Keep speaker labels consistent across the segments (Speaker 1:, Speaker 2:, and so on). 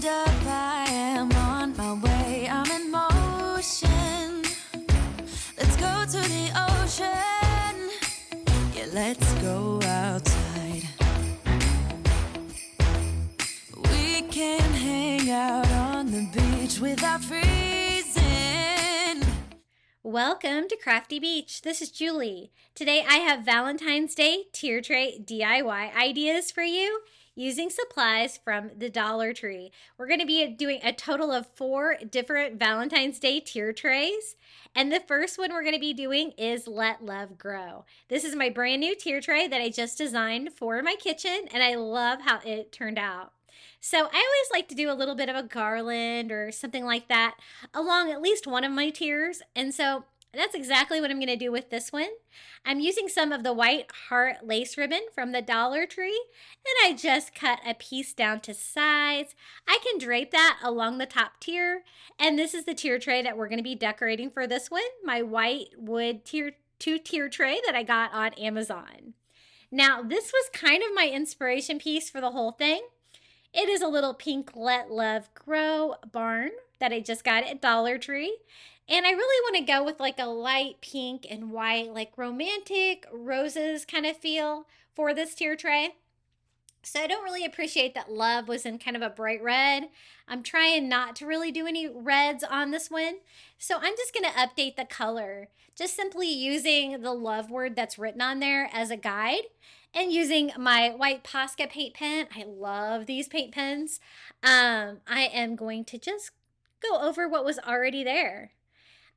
Speaker 1: hold up, I am on my way, I'm in motion. Let's go to the ocean. Yeah, let's go outside. We can hang out on the beach without freezing.
Speaker 2: Welcome to Crafty Beach. This is Julie. Today I have Valentine's Day tier tray DIY ideas for you using supplies from the Dollar Tree. We're going to be doing a total of 4 different Valentine's Day tier trays. And the first one we're going to be doing is Let Love Grow. This is my brand new tier tray that I just designed for my kitchen, and I love how it turned out. So I always like to do a little bit of a garland or something like that along at least one of my tiers. And so that's exactly what I'm going to do with this one. I'm using some of the white heart lace ribbon from the Dollar Tree, and I just cut a piece down to size. I can drape that along the top tier, and this is the tier tray that we're going to be decorating for this one, my white wood tier 2 tier tray that I got on Amazon. Now, this was kind of my inspiration piece for the whole thing. It is a little pink Let Love Grow barn that I just got at Dollar Tree. And I really want to go with like a light pink and white, like romantic roses kind of feel for this tier tray. So I don't really appreciate that love was in kind of a bright red. I'm trying not to really do any reds on this one. So I'm just going to update the color, just simply using the love word that's written on there as a guide. And using my white Posca paint pen. I love these paint pens. I am going to just go over what was already there.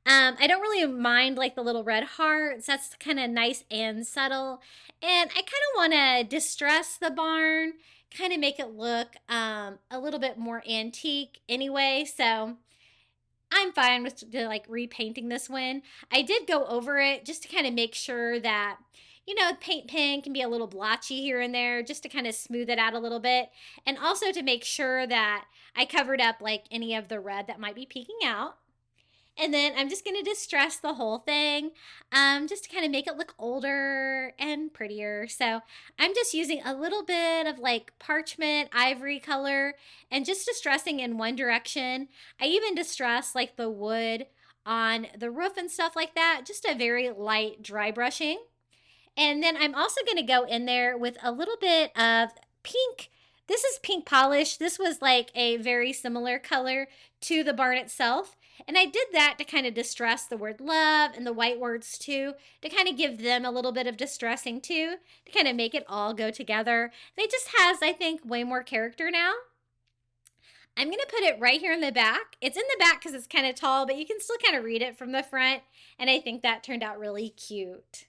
Speaker 2: I don't really mind like the little red hearts. That's kind of nice and subtle. And I kind of want to distress the barn, kind of make it look a little bit more antique anyway. So I'm fine with like repainting this one. I did go over it just to kind of make sure that, you know, paint pen can be a little blotchy here and there just to kind of smooth it out a little bit. And also to make sure that I covered up like any of the red that might be peeking out. And then I'm just going to distress the whole thing just to kind of make it look older and prettier. So I'm just using a little bit of like parchment ivory color and just distressing in one direction. I even distress like the wood on the roof and stuff like that. Just a very light dry brushing. And then I'm also going to go in there with a little bit of pink. This is pink polish. This was like a very similar color to the barn itself. And I did that to kind of distress the word love and the white words too, to kind of give them a little bit of distressing too, to kind of make it all go together. And it just has, I think, way more character now. I'm going to put it right here in the back. It's in the back because it's kind of tall, but you can still kind of read it from the front. And I think that turned out really cute.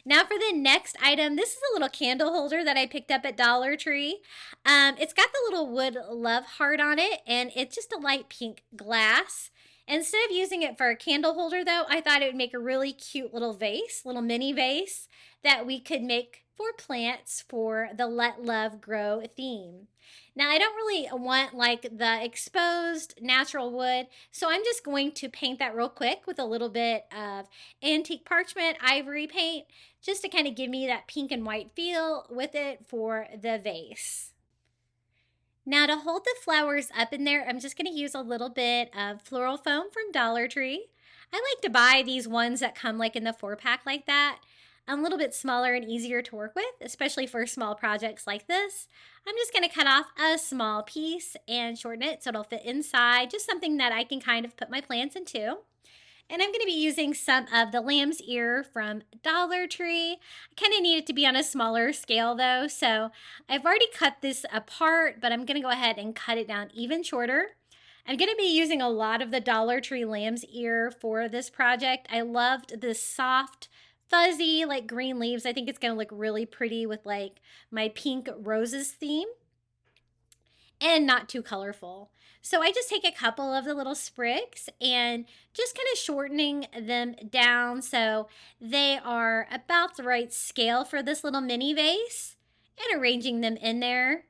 Speaker 2: Now for the next item, this is a little candle holder that I picked up at Dollar Tree. It's got the little wood love heart on it, and it's just a light pink glass. Instead of using it for a candle holder, though, I thought it would make a really cute little vase, little mini vase that we could make for plants for the Let Love Grow theme. Now, I don't really want like the exposed natural wood, so I'm just going to paint that real quick with a little bit of antique parchment ivory paint just to kind of give me that pink and white feel with it for the vase. Now to hold the flowers up in there, I'm just going to use a little bit of floral foam from Dollar Tree. I like to buy these ones that come like in the 4-pack like that. A little bit smaller and easier to work with, especially for small projects like this. I'm just going to cut off a small piece and shorten it so it'll fit inside, just something that I can kind of put my plants into. And I'm going to be using some of the lamb's ear from Dollar Tree. I kind of need it to be on a smaller scale though, so I've already cut this apart, but I'm going to go ahead and cut it down even shorter. I'm going to be using a lot of the Dollar Tree lamb's ear for this project. I loved this soft, fuzzy, like green leaves. I think it's going to look really pretty with like my pink roses theme and not too colorful. So I just take a couple of the little sprigs and just kind of shortening them down so they are about the right scale for this little mini vase and arranging them in there.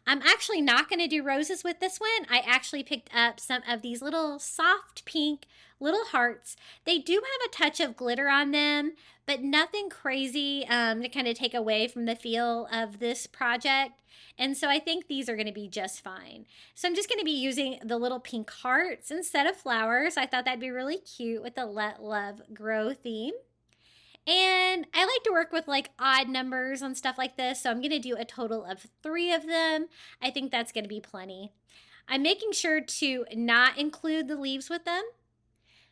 Speaker 2: I'm actually not going to do roses with this one. I actually picked up some of these little soft pink little hearts. They do have a touch of glitter on them, but nothing crazy to kind of take away from the feel of this project. And so I think these are going to be just fine. So I'm just going to be using the little pink hearts instead of flowers. I thought that'd be really cute with the Let Love Grow theme. And I like to work with like odd numbers on stuff like this. So I'm going to do a total of 3 of them. I think that's going to be plenty. I'm making sure to not include the leaves with them.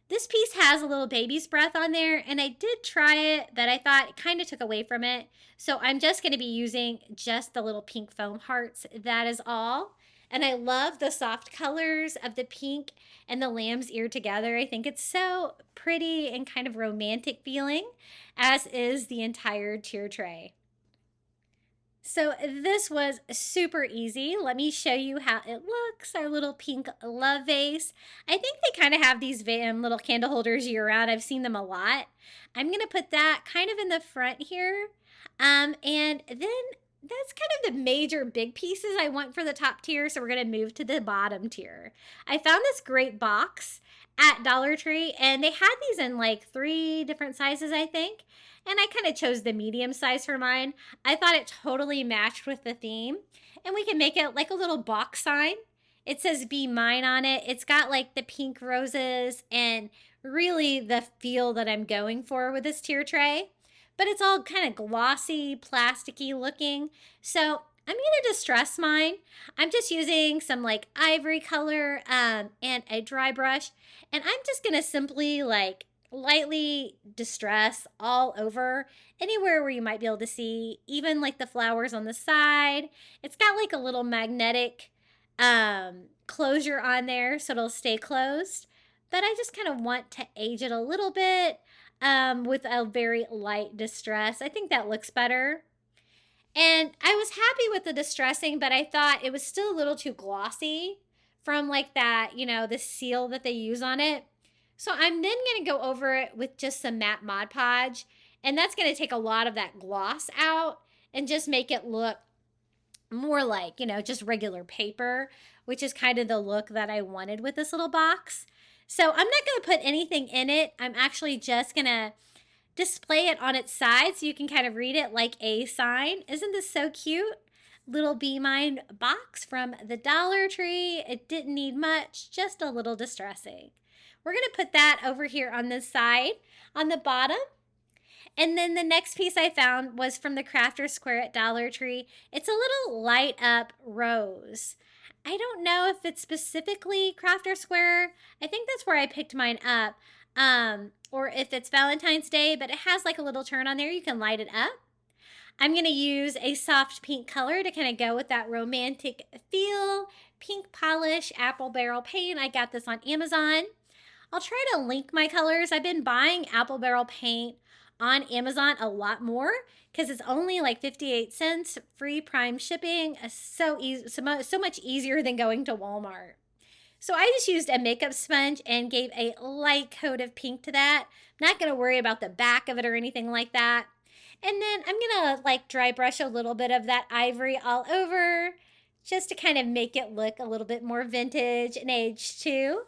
Speaker 2: This piece has a little baby's breath on there, and I did try it, but I thought it kind of took away from it. So I'm just going to be using just the little pink foam hearts. That is all. And I love the soft colors of the pink and the lamb's ear together. I think it's so pretty and kind of romantic feeling, as is the entire tier tray. So this was super easy. Let me show you how it looks. Our little pink love vase. I think they kind of have these little candle holders year round. I've seen them a lot. I'm going to put that kind of in the front here. And then that's kind of the major big pieces I want for the top tier. So we're going to move to the bottom tier. I found this great box at Dollar Tree, and they had these in like 3 different sizes, I think. And I kind of chose the medium size for mine. I thought it totally matched with the theme. And we can make it like a little box sign. It says Be Mine on it. It's got like the pink roses and really the feel that I'm going for with this tier tray. But it's all kind of glossy, plasticky looking. So I'm going to distress mine. I'm just using some like ivory color and a dry brush. And I'm just going to simply like lightly distress all over, anywhere where you might be able to see, even like the flowers on the side. It's got like a little magnetic closure on there so it'll stay closed. But I just kind of want to age it a little bit with a very light distress. I think that looks better. And I was happy with the distressing, but I thought it was still a little too glossy from like that, you know, the seal that they use on it. So I'm then going to go over it with just some matte Mod Podge, and that's going to take a lot of that gloss out and just make it look more like, you know, just regular paper, which is kind of the look that I wanted with this little box. So I'm not going to put anything in it. I'm actually just going to display it on its side so you can kind of read it like a sign. Isn't this so cute? Little Be Mine box from the Dollar Tree. It didn't need much, just a little distressing. We're going to put that over here on this side, on the bottom. And then the next piece I found was from the Crafter Square at Dollar Tree. It's a little light up rose. I don't know if it's specifically Crafter Square. I think that's where I picked mine up. Or if it's Valentine's Day, but it has like a little turn on there. You can light it up. I'm going to use a soft pink color to kind of go with that romantic feel. Pink polish, apple barrel paint. I got this on Amazon. I'll try to link my colors. I've been buying apple barrel paint on Amazon a lot more because it's only like 58 cents, free Prime shipping. So easy, so much easier than going to Walmart. So I just used a makeup sponge and gave a light coat of pink to that. I'm not going to worry about the back of it or anything like that. And then I'm going to like dry brush a little bit of that ivory all over just to kind of make it look a little bit more vintage and aged too.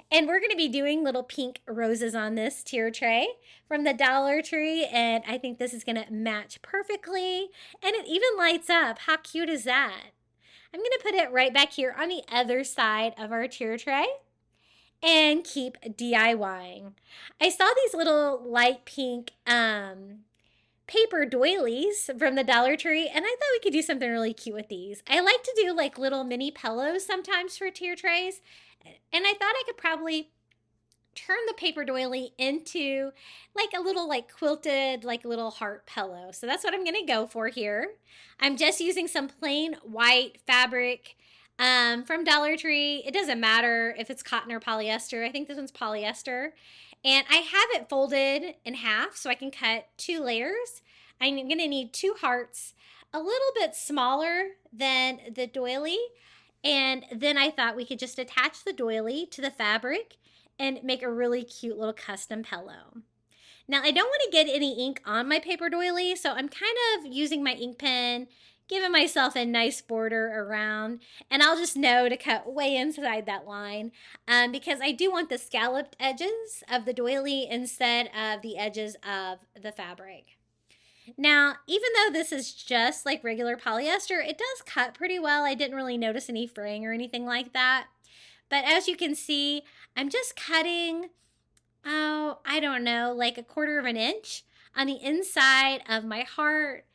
Speaker 2: And we're going to be doing little pink roses on this tier tray from the Dollar Tree. And I think this is going to match perfectly. And it even lights up. How cute is that? I'm going to put it right back here on the other side of our tier tray and keep DIYing. I saw these little light pink paper doilies from the Dollar Tree, and I thought we could do something really cute with these. I like to do like little mini pillows sometimes for tier trays, and I thought I could probably turn the paper doily into like a little like quilted like little heart pillow. So that's what I'm going to go for here. I'm just using some plain white fabric from Dollar Tree. It doesn't matter if it's cotton or polyester. I think this one's polyester. And I have it folded in half so I can cut 2 layers. I'm going to need 2 hearts, a little bit smaller than the doily. And then I thought we could just attach the doily to the fabric and make a really cute little custom pillow. Now, I don't want to get any ink on my paper doily, so I'm kind of using my ink pen, giving myself a nice border around, and I'll just know to cut way inside that line because I do want the scalloped edges of the doily instead of the edges of the fabric. Now, even though this is just like regular polyester, it does cut pretty well. I didn't really notice any fraying or anything like that. But as you can see, I'm just cutting, oh, I don't know, like 1/4 of an inch on the inside of my heart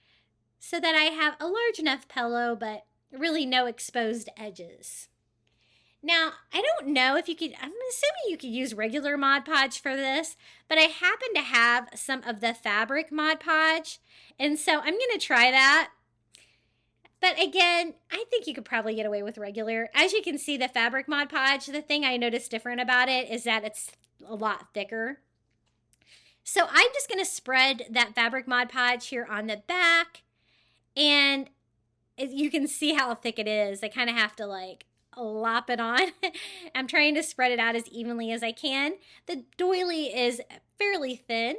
Speaker 2: so that I have a large enough pillow, but really no exposed edges. Now, I don't know if you could, I'm assuming you could use regular Mod Podge for this, but I happen to have some of the fabric Mod Podge, and so I'm going to try that. But again, I think you could probably get away with regular. As you can see, the fabric Mod Podge, the thing I noticed different about it is that it's a lot thicker. So I'm just going to spread that fabric Mod Podge here on the back, and you can see how thick it is. I kind of have to like lop it on. I'm trying to spread it out as evenly as I can. The doily is fairly thin.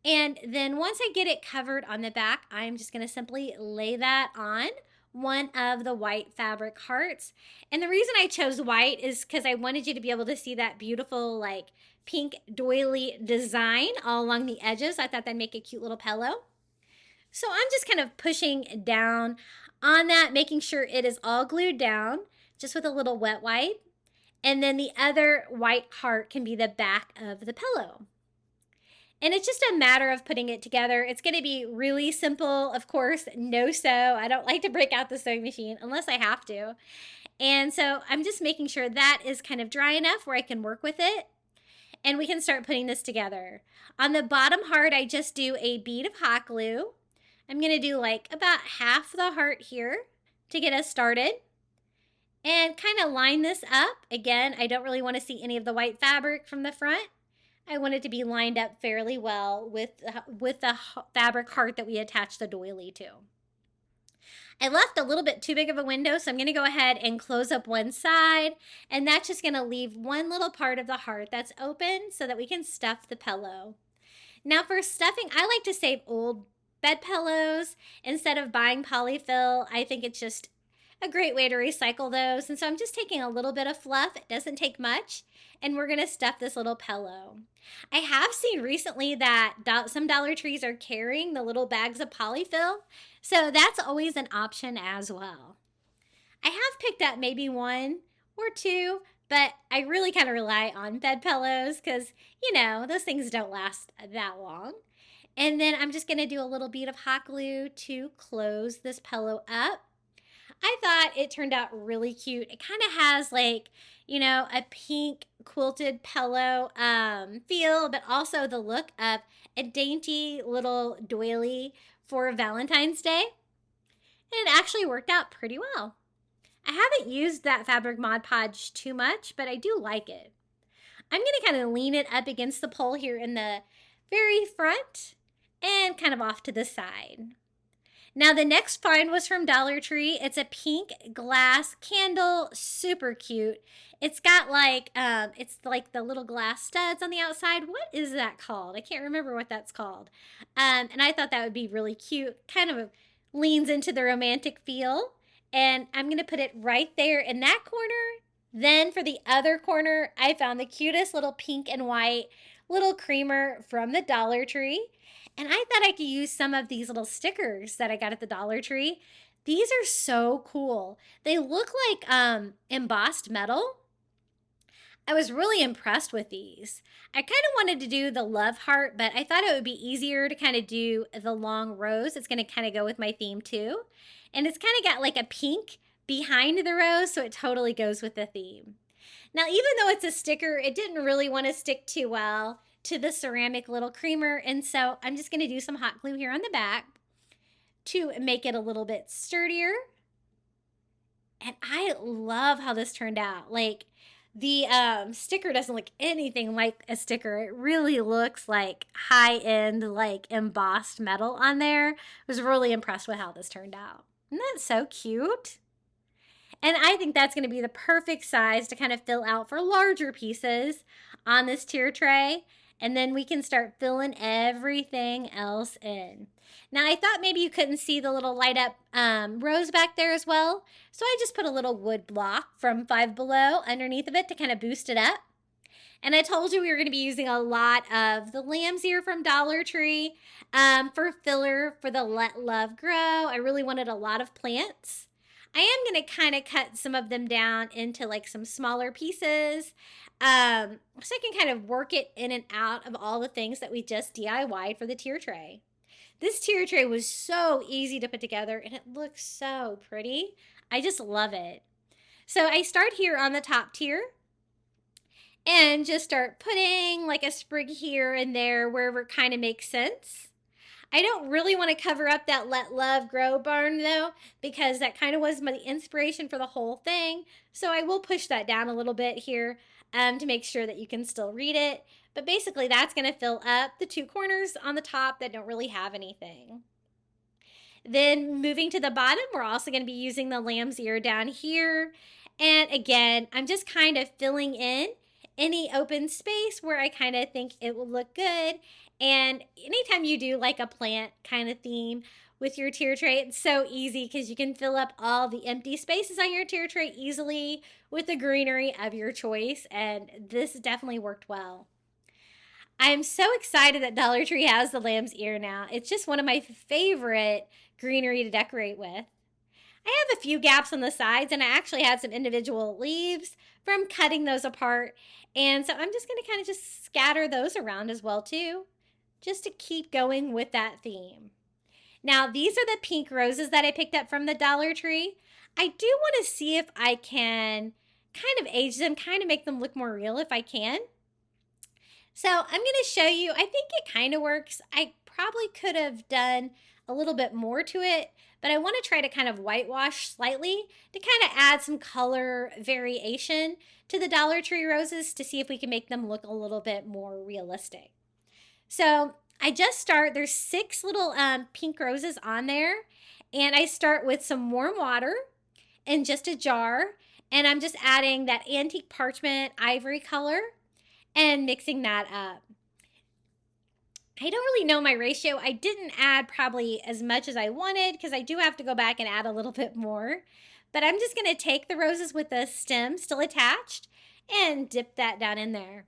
Speaker 2: And then once I get it covered on the back, I'm just going to simply lay that on one of the white fabric hearts. And the reason I chose white is because I wanted you to be able to see that beautiful like pink doily design all along the edges. I thought that'd make a cute little pillow. So I'm just kind of pushing down on that, making sure it is all glued down, just with a little wet wipe. And then the other white heart can be the back of the pillow. And it's just a matter of putting it together. It's going to be really simple, of course, no sew. I don't like to break out the sewing machine unless I have to. And so I'm just making sure that is kind of dry enough where I can work with it. And we can start putting this together. On the bottom heart, I just do a bead of hot glue. I'm going to do like about half the heart here to get us started. And kind of line this up. Again, I don't really want to see any of the white fabric from the front. I want it to be lined up fairly well with the fabric heart that we attached the doily to. I left a little bit too big of a window, so I'm going to go ahead and close up one side, and that's just going to leave one little part of the heart that's open so that we can stuff the pillow. Now for stuffing, I like to save old bed pillows instead of buying polyfill. I think it's just a great way to recycle those, and so I'm just taking a little bit of fluff. It doesn't take much, and we're going to stuff this little pillow. I have seen recently that some Dollar Trees are carrying the little bags of polyfill, so that's always an option as well. I have picked up maybe 1 or 2, but I really kind of rely on bed pillows because, you know, those things don't last that long. And then I'm just going to do a little bead of hot glue to close this pillow up. I thought it turned out really cute. It kind of has like, you know, a pink quilted pillow feel, but also the look of a dainty little doily for Valentine's Day. And it actually worked out pretty well. I haven't used that fabric Mod Podge too much, but I do like it. I'm going to kind of lean it up against the pole here in the very front and kind of off to the side. Now the next find was from Dollar Tree. It's a pink glass candle, super cute. It's got like, it's like the little glass studs on the outside. What is that called? I can't remember what that's called. And I thought that would be really cute. Kind of leans into the romantic feel. And I'm going to put it right there in that corner. Then for the other corner, I found the cutest little pink and white little creamer from the Dollar Tree. And I thought I could use some of these little stickers that I got at the Dollar Tree. These are so cool. They look like embossed metal. I was really impressed with these. I kind of wanted to do the love heart, but I thought it would be easier to kind of do the long rose. It's going to kind of go with my theme too. And it's kind of got like a pink behind the rose, so it totally goes with the theme. Now, even though it's a sticker, it didn't really want to stick too well to the ceramic little creamer, and so I'm just going to do some hot glue here on the back to make it a little bit sturdier. And I love how this turned out. Like, the sticker doesn't look anything like a sticker. It really looks like high-end, like embossed metal on there. I was really impressed with how this turned out. Isn't that so cute? And I think that's going to be the perfect size to kind of fill out for larger pieces on this tier tray. And then we can start filling everything else in. Now, I thought maybe you couldn't see the little light up rose back there as well. So I just put a little wood block from Five Below underneath of it to kind of boost it up. And I told you we were going to be using a lot of the lamb's ear from Dollar Tree for filler for the Let Love Grow. I really wanted a lot of plants. I am going to kind of cut some of them down into like some smaller pieces so I can kind of work it in and out of all the things that we just DIY'd for the tier tray. This tier tray was so easy to put together and it looks so pretty. I just love it. So I start here on the top tier and just start putting like a sprig here and there wherever it kind of makes sense. I don't really want to cover up that Let Love Grow barn though, because that kind of was my inspiration for the whole thing. So I will push that down a little bit here to make sure that you can still read it. But basically that's going to fill up the two corners on the top that don't really have anything. Then moving to the bottom, we're also going to be using the lamb's ear down here. And again, I'm just kind of filling in any open space where I kind of think it will look good. And anytime you do like a plant kind of theme with your tier tray, it's so easy because you can fill up all the empty spaces on your tier tray easily with the greenery of your choice. And this definitely worked well. I'm so excited that Dollar Tree has the lamb's ear now. It's just one of my favorite greenery to decorate with. I have a few gaps on the sides, and I actually had some individual leaves from cutting those apart. And so I'm just going to kind of just scatter those around as well too, just to keep going with that theme. Now, these are the pink roses that I picked up from the Dollar Tree. I do want to see if I can kind of age them, kind of make them look more real if I can. So I'm going to show you, I think it kind of works. I probably could have done a little bit more to it, but I want to try to kind of whitewash slightly to kind of add some color variation to the Dollar Tree roses to see if we can make them look a little bit more realistic. So I just start, there's 6 little pink roses on there, and I start with some warm water in just a jar, and I'm just adding that antique parchment ivory color and mixing that up. I don't really know my ratio. I didn't add probably as much as I wanted because I do have to go back and add a little bit more. But I'm just going to take the roses with the stem still attached and dip that down in there.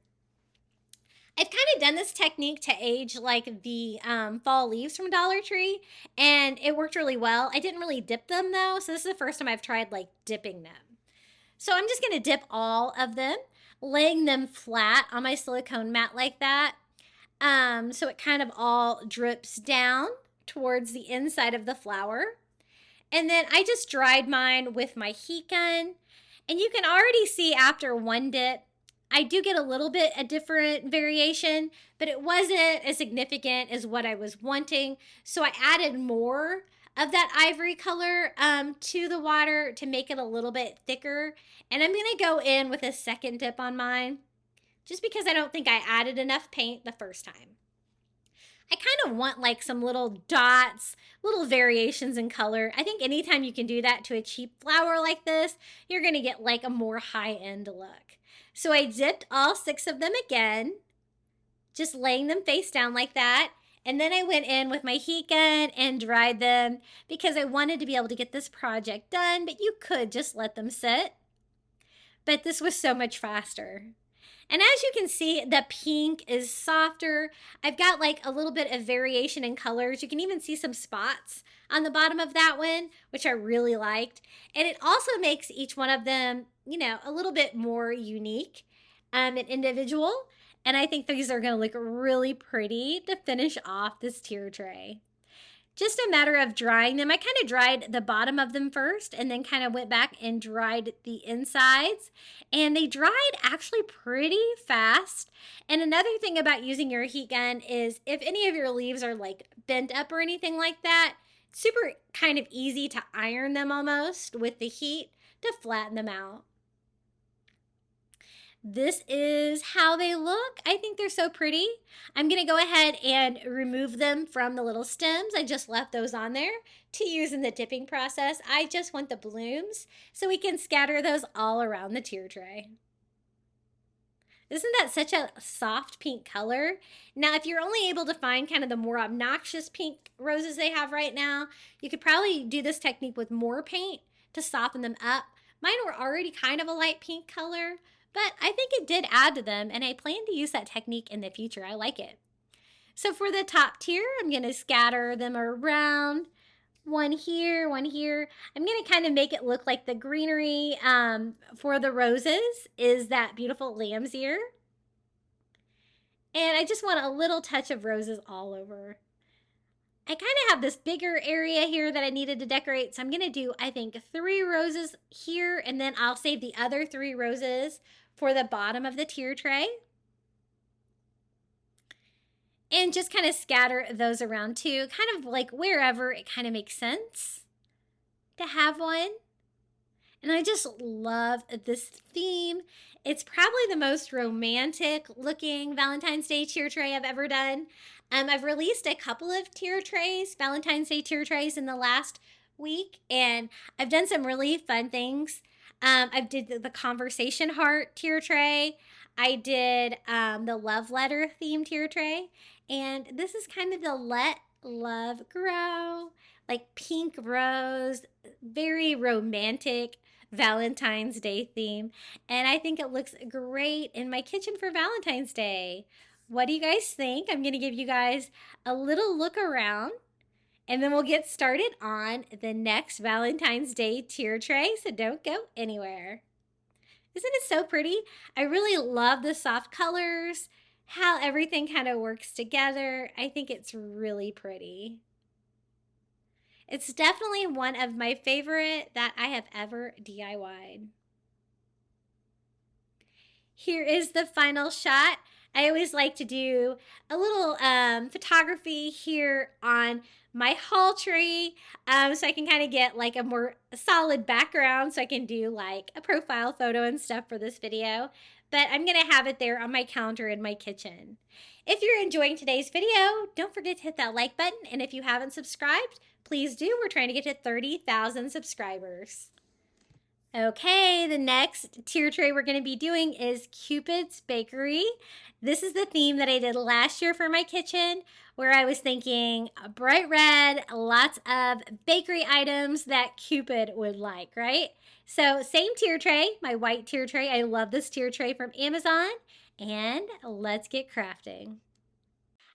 Speaker 2: I've kind of done this technique to age like the fall leaves from Dollar Tree, and it worked really well. I didn't really dip them though, so this is the first time I've tried like dipping them. So I'm just going to dip all of them, laying them flat on my silicone mat like that. So it kind of all drips down towards the inside of the flower. And then I just dried mine with my heat gun. And you can already see after one dip, I do get a little bit a different variation, but it wasn't as significant as what I was wanting. So I added more of that ivory color to the water to make it a little bit thicker. And I'm going to go in with a second dip on mine, just because I don't think I added enough paint the first time. I kind of want like some little dots, little variations in color. I think anytime you can do that to a cheap flower like this, you're going to get like a more high-end look. So I dipped all 6 of them again, just laying them face down like that. And then I went in with my heat gun and dried them because I wanted to be able to get this project done, but you could just let them sit. But this was so much faster. And as you can see, the pink is softer. I've got like a little bit of variation in colors. You can even see some spots on the bottom of that one, which I really liked. And it also makes each one of them, you know, a little bit more unique and individual. And I think these are going to look really pretty to finish off this tier tray. Just a matter of drying them. I kind of dried the bottom of them first and then kind of went back and dried the insides. And they dried actually pretty fast. And another thing about using your heat gun is if any of your leaves are like bent up or anything like that, it's super kind of easy to iron them almost with the heat to flatten them out. This is how they look. I think they're so pretty. I'm going to go ahead and remove them from the little stems. I just left those on there to use in the dipping process. I just want the blooms so we can scatter those all around the tier tray. Isn't that such a soft pink color? Now, if you're only able to find kind of the more obnoxious pink roses they have right now, you could probably do this technique with more paint to soften them up. Mine were already kind of a light pink color, but I think it did add to them, and I plan to use that technique in the future. I like it. So for the top tier, I'm going to scatter them around. One here, one here. I'm going to kind of make it look like the greenery for the roses is that beautiful lamb's ear. And I just want a little touch of roses all over. I kind of have this bigger area here that I needed to decorate. So I'm going to do, I think, 3 roses here. And then I'll save the other 3 roses for the bottom of the tier tray. And just kind of scatter those around too, kind of like wherever it kind of makes sense to have one. And I just love this theme. It's probably the most romantic looking Valentine's Day tier tray I've ever done. I've released a couple of tier trays, Valentine's Day tier trays in the last week, and I've done some really fun things. I did the conversation heart tier tray. I did the love letter theme tier tray. And this is kind of the let love grow, like pink rose, very romantic Valentine's Day theme. And I think it looks great in my kitchen for Valentine's Day. What do you guys think? I'm going to give you guys a little look around, and then we'll get started on the next Valentine's Day tier tray. So don't go anywhere. Isn't it so pretty? I really love the soft colors, how everything kind of works together. I think it's really pretty. It's definitely one of my favorite that I have ever DIY'd. Here is the final shot. I always like to do a little photography here on my haul tree so I can kind of get like a more solid background so I can do like a profile photo and stuff for this video. But I'm going to have it there on my counter in my kitchen. If you're enjoying today's video, don't forget to hit that like button. And if you haven't subscribed, please do. We're trying to get to 30,000 subscribers. Okay, the next tier tray we're going to be doing is Cupid's Bakery. This is the theme that I did last year for my kitchen, where I was thinking bright red, lots of bakery items that Cupid would like, right? So same tier tray, my white tier tray. I love this tier tray from Amazon. And let's get crafting.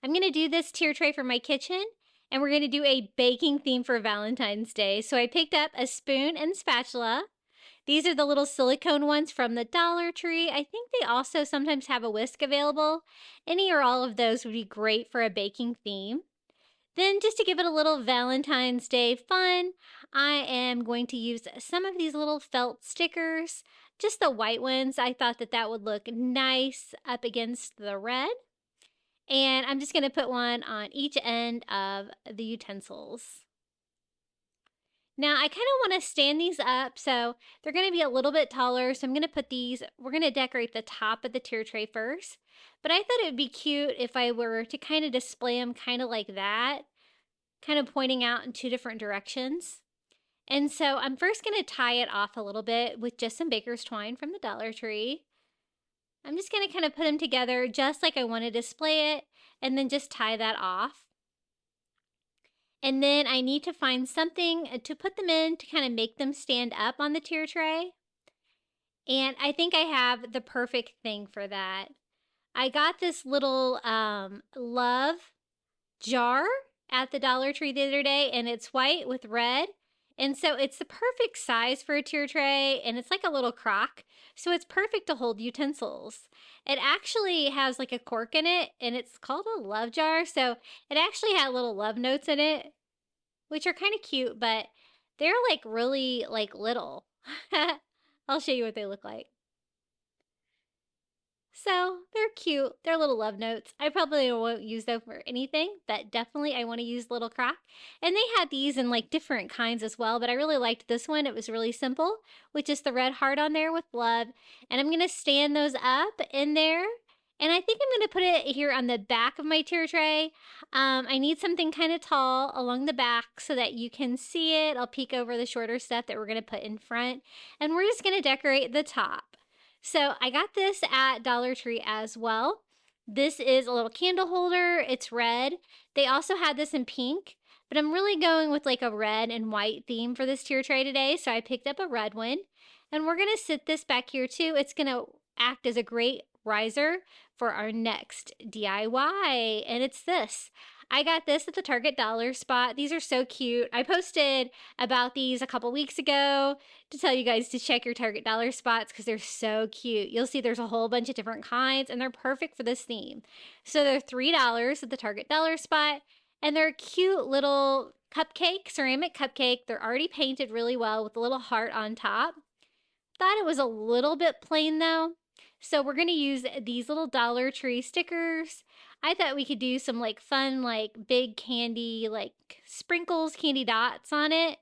Speaker 2: I'm going to do this tier tray for my kitchen, and we're going to do a baking theme for Valentine's Day. So I picked up a spoon and spatula. These are the little silicone ones from the Dollar Tree. I think they also sometimes have a whisk available. Any or all of those would be great for a baking theme. Then just to give it a little Valentine's Day fun, I am going to use some of these little felt stickers, just the white ones. I thought that that would look nice up against the red. And I'm just going to put one on each end of the utensils. Now I kind of want to stand these up, so they're going to be a little bit taller. So I'm going to put these, we're going to decorate the top of the tier tray first. But I thought it would be cute if I were to kind of display them kind of like that, kind of pointing out in 2 different directions. And so I'm first going to tie it off a little bit with just some baker's twine from the Dollar Tree. I'm just going to kind of put them together just like I want to display it, and then just tie that off. And then I need to find something to put them in to kind of make them stand up on the tier tray. And I think I have the perfect thing for that. I got this little love jar at the Dollar Tree the other day, and it's white with red. And so it's the perfect size for a tier tray, and it's like a little crock. So it's perfect to hold utensils. It actually has like a cork in it, and it's called a love jar. So it actually had little love notes in it, which are kind of cute, but they're like really like little. I'll show you what they look like. So they're cute. They're little love notes. I probably won't use them for anything, but definitely I want to use little crock. And they had these in like different kinds as well, but I really liked this one. It was really simple with just the red heart on there with love. And I'm going to stand those up in there. And I think I'm going to put it here on the back of my tier tray. I need something kind of tall along the back so that you can see it. I'll peek over the shorter stuff that we're going to put in front. And we're just going to decorate the top. So I got this at Dollar Tree as well. This is a little candle holder. It's red. They also had this in pink, but I'm really going with like a red and white theme for this tier tray today. So I picked up a red one, and we're going to sit this back here too. It's going to act as a great riser for our next DIY, and it's this. I got this at the Target dollar spot. These are so cute. I posted about these a couple weeks ago to tell you guys to check your Target dollar spots because they're so cute. You'll see there's a whole bunch of different kinds, and they're perfect for this theme. So they're $3 at the Target dollar spot, and they're a cute little cupcake, ceramic cupcake. They're already painted really well with a little heart on top. Thought it was a little bit plain though. So we're going to use these little Dollar Tree stickers. I thought we could do some like fun, like big candy, like sprinkles, candy dots on it.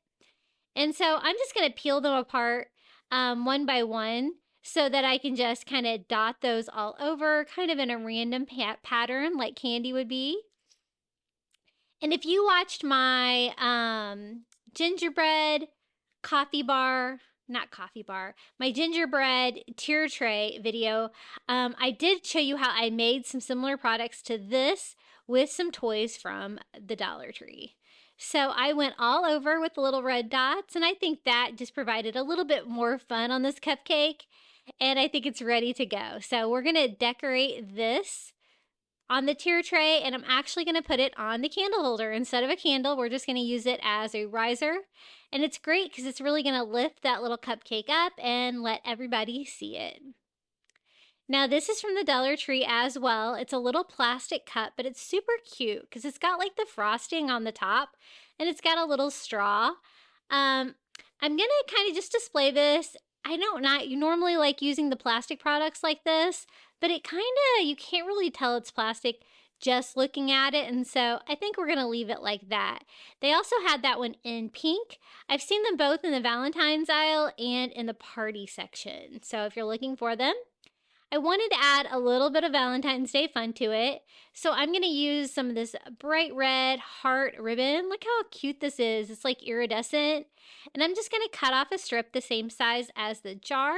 Speaker 2: And so I'm just going to peel them apart one by one so that I can just kind of dot those all over, kind of in a random pattern like candy would be. And if you watched my gingerbread my gingerbread tier tray video, I did show you how I made some similar products to this with some toys from the Dollar Tree. So I went all over with the little red dots, and I think that just provided a little bit more fun on this cupcake, and I think it's ready to go. So we're gonna decorate this on the tier tray, and I'm actually going to put it on the candle holder. Instead of a candle, we're just going to use it as a riser. And it's great because it's really going to lift that little cupcake up and let everybody see it. Now this is from the Dollar Tree as well. It's a little plastic cup, but it's super cute because it's got like the frosting on the top, and it's got a little straw. I'm going to kind of just display this. I don't not normally like using the plastic products like this, but it kind of, you can't really tell it's plastic just looking at it, and so I think we're going to leave it like that. They also had that one in pink. I've seen them both in the Valentine's aisle and in the party section, so if you're looking for them. I wanted to add a little bit of Valentine's Day fun to it, so I'm going to use some of this bright red heart ribbon. Look how cute this is. It's like iridescent, and I'm just going to cut off a strip the same size as the jar.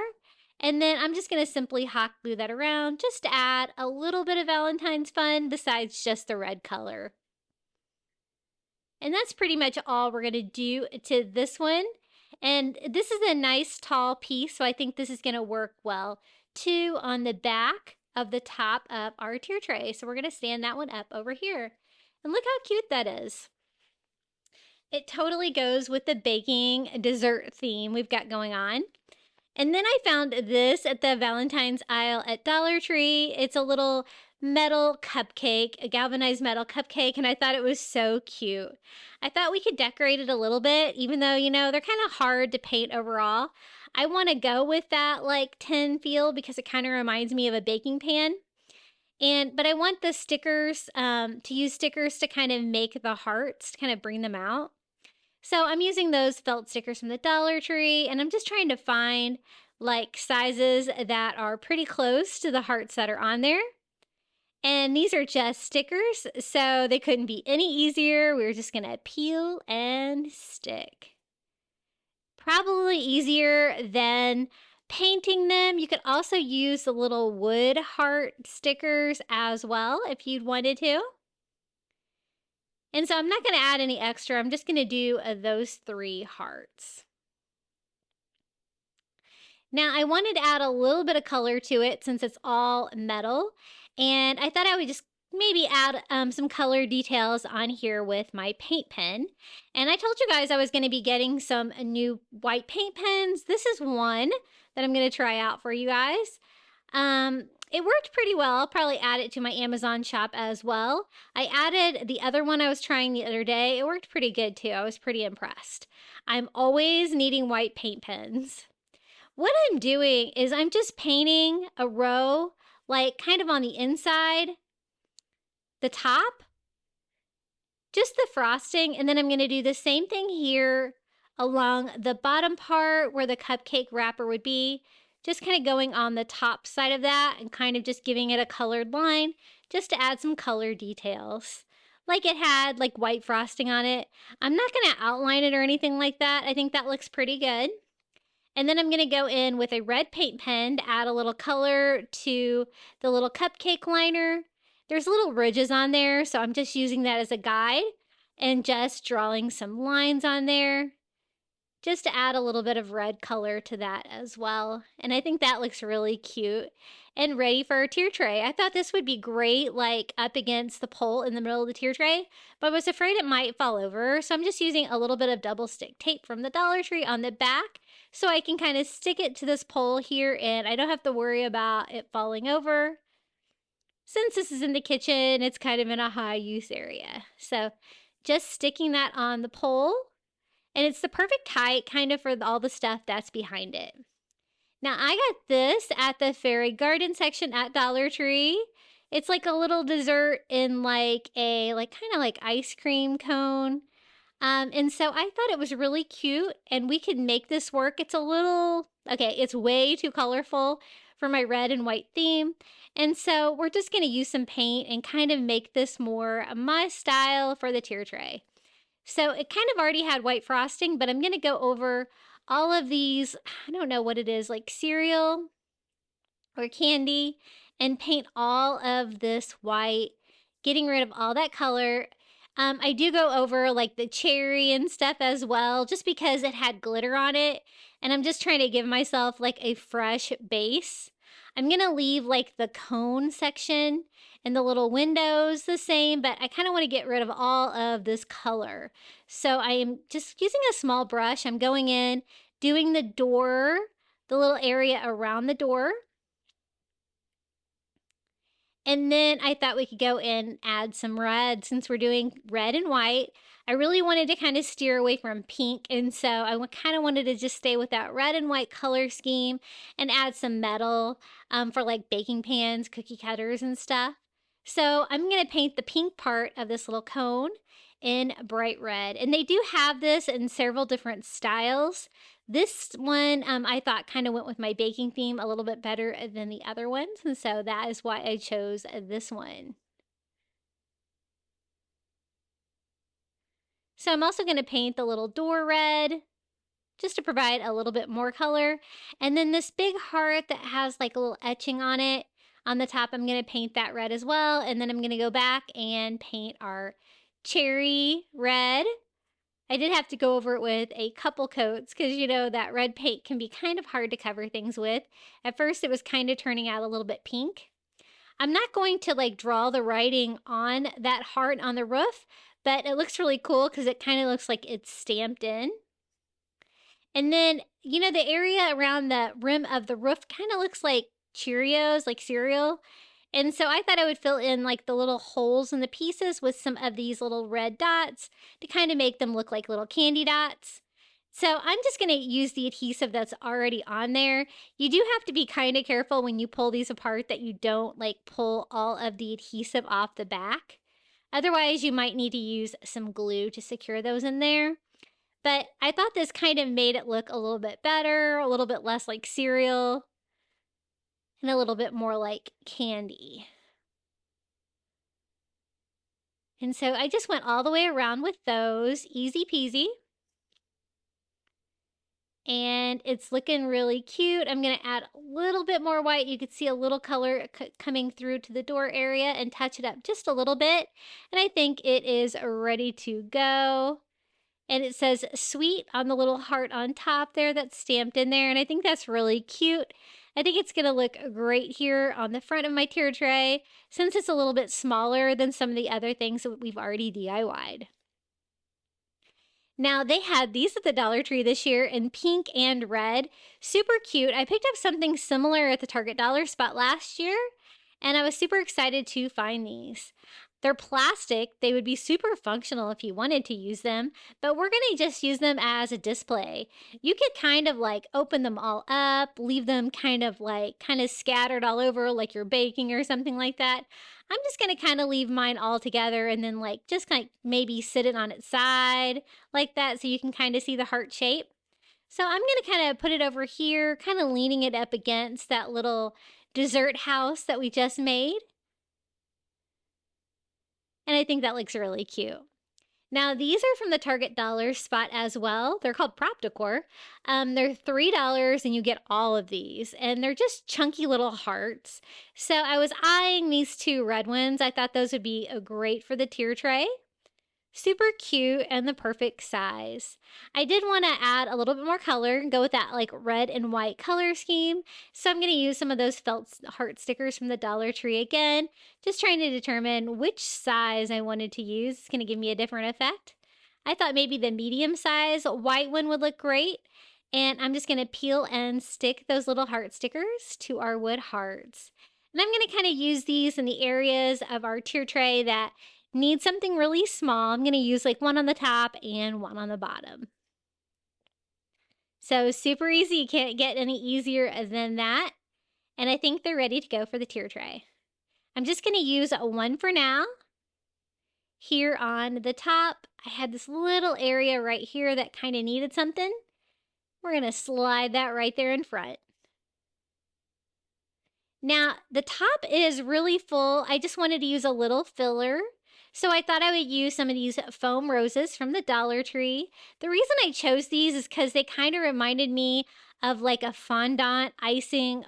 Speaker 2: And then I'm just going to simply hot glue that around just to add a little bit of Valentine's fun besides just the red color. And that's pretty much all we're going to do to this one. And this is a nice tall piece, so I think this is going to work well too on the back of the top of our tier tray. So we're going to stand that one up over here. And look how cute that is. It totally goes with the baking dessert theme we've got going on. And then I found this at the Valentine's aisle at Dollar Tree. It's a little metal cupcake, a galvanized metal cupcake, and I thought it was so cute. I thought we could decorate it a little bit, even though, you know, they're kind of hard to paint overall. I want to go with that like tin feel because it kind of reminds me of a baking pan. But I want the stickers, to use stickers to kind of make the hearts, to kind of bring them out. So I'm using those felt stickers from the Dollar Tree, and I'm just trying to find like sizes that are pretty close to the hearts that are on there. And these are just stickers, so they couldn't be any easier. We were just gonna peel and stick. Probably easier than painting them. You could also use the little wood heart stickers as well if you'd wanted to. And so I'm not going to add any extra. I'm just going to do those 3 hearts. Now I wanted to add a little bit of color to it since it's all metal. And I thought I would just maybe add some color details on here with my paint pen. And I told you guys I was going to be getting some new white paint pens. This is one that I'm going to try out for you guys. It worked pretty well. I'll probably add it to my Amazon shop as well. I added the other one I was trying the other day. It worked pretty good too. I was pretty impressed. I'm always needing white paint pens. What I'm doing is I'm just painting a row, like kind of on the inside, the top, just the frosting, and then I'm going to do the same thing here along the bottom part where the cupcake wrapper would be. Just kind of going on the top side of that and kind of just giving it a colored line just to add some color details. Like it had like white frosting on it. I'm not going to outline it or anything like that. I think that looks pretty good. And then I'm going to go in with a red paint pen to add a little color to the little cupcake liner. There's little ridges on there, so I'm just using that as a guide and just drawing some lines on there just to add a little bit of red color to that as well. And I think that looks really cute and ready for a tier tray. I thought this would be great, like up against the pole in the middle of the tier tray, but I was afraid it might fall over. So I'm just using a little bit of double stick tape from the Dollar Tree on the back so I can kind of stick it to this pole here and I don't have to worry about it falling over. Since this is in the kitchen, it's kind of in a high use area. So just sticking that on the pole. And it's the perfect height kind of for all the stuff that's behind it. Now I got this at the fairy garden section at Dollar Tree. It's like a little dessert in like a kind of like ice cream cone. And so I thought it was really cute and we could make this work. It's a little, okay, it's way too colorful for my red and white theme. And so we're just going to use some paint and kind of make this more my style for the tier tray. So it kind of already had white frosting, but I'm going to go over all of these, I don't know what it is, like cereal or candy, and paint all of this white, getting rid of all that color. I do go over like the cherry and stuff as well, just because it had glitter on it, and I'm just trying to give myself like a fresh base. I'm going to leave like the cone section and the little windows the same, but I kind of want to get rid of all of this color. So I am just using a small brush. I'm going in, doing the door, the little area around the door. And then I thought we could go in and add some red since we're doing red and white. I really wanted to kind of steer away from pink, and so I kind of wanted to just stay with that red and white color scheme and add some metal for like baking pans, cookie cutters, and stuff. So I'm going to paint the pink part of this little cone in bright red. And they do have this in several different styles. This one I thought kind of went with my baking theme a little bit better than the other ones. And so that is why I chose this one. So I'm also going to paint the little door red just to provide a little bit more color. And then this big heart that has like a little etching on it on the top, I'm going to paint that red as well. And then I'm going to go back and paint our cherry red. I did have to go over it with a couple coats because, you know, that red paint can be kind of hard to cover things with. At first, it was kind of turning out a little bit pink. I'm not going to like draw the writing on that heart on the roof, but it looks really cool because it kind of looks like it's stamped in. And then, you know, the area around the rim of the roof kind of looks like Cheerios, like cereal. And so I thought I would fill in like the little holes in the pieces with some of these little red dots to kind of make them look like little candy dots. So I'm just going to use the adhesive that's already on there. You do have to be kind of careful when you pull these apart that you don't like pull all of the adhesive off the back. Otherwise, you might need to use some glue to secure those in there. But I thought this kind of made it look a little bit better, a little bit less like cereal, and a little bit more like candy. And so I just went all the way around with those, easy peasy. And it's looking really cute. I'm going to add a little bit more white. You could see a little color coming through to the door area and touch it up just a little bit. And I think it is ready to go. And it says sweet on the little heart on top there that's stamped in there. And I think that's really cute. I think it's going to look great here on the front of my tier tray since it's a little bit smaller than some of the other things that we've already DIY'd. Now, they had these at the Dollar Tree this year in pink and red. Super cute. I picked up something similar at the Target Dollar Spot last year, and I was super excited to find these. They're plastic. They would be super functional if you wanted to use them, but we're going to just use them as a display. You could kind of like open them all up, leave them kind of scattered all over like you're baking or something like that. I'm just going to kind of leave mine all together and then like just kind of maybe sit it on its side like that so you can kind of see the heart shape. So I'm going to kind of put it over here, kind of leaning it up against that little dessert house that we just made. And I think that looks really cute. Now, these are from the Target dollar spot as well. They're called prop decor. They're $3 and you get all of these. And they're just chunky little hearts. So I was eyeing these two red ones. I thought those would be great for the tier tray. Super cute and the perfect size. I did want to add a little bit more color and go with that like red and white color scheme. So I'm going to use some of those felt heart stickers from the Dollar Tree again, just trying to determine which size I wanted to use. It's going to give me a different effect. I thought maybe the medium size white one would look great. And I'm just going to peel and stick those little heart stickers to our wood hearts. And I'm going to kind of use these in the areas of our tier tray that need something really small. I'm going to use like one on the top and one on the bottom. So super easy. You can't get any easier than that. And I think they're ready to go for the tier tray. I'm just going to use one for now. Here on the top, I had this little area right here that kind of needed something. We're going to slide that right there in front. Now, the top is really full. I just wanted to use a little filler. So I thought I would use some of these foam roses from the Dollar Tree. The reason I chose these is because they kind of reminded me of like a fondant icing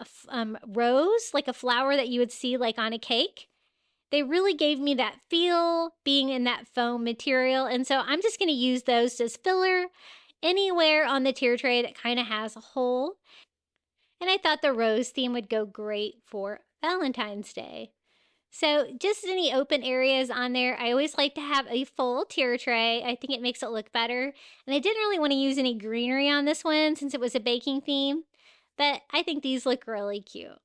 Speaker 2: rose, like a flower that you would see like on a cake. They really gave me that feel being in that foam material. And so I'm just going to use those as filler anywhere on the tier tray that kind of has a hole. And I thought the rose theme would go great for Valentine's Day. So just any open areas on there, I always like to have a full tier tray. I think it makes it look better. And I didn't really want to use any greenery on this one since it was a baking theme, but I think these look really cute.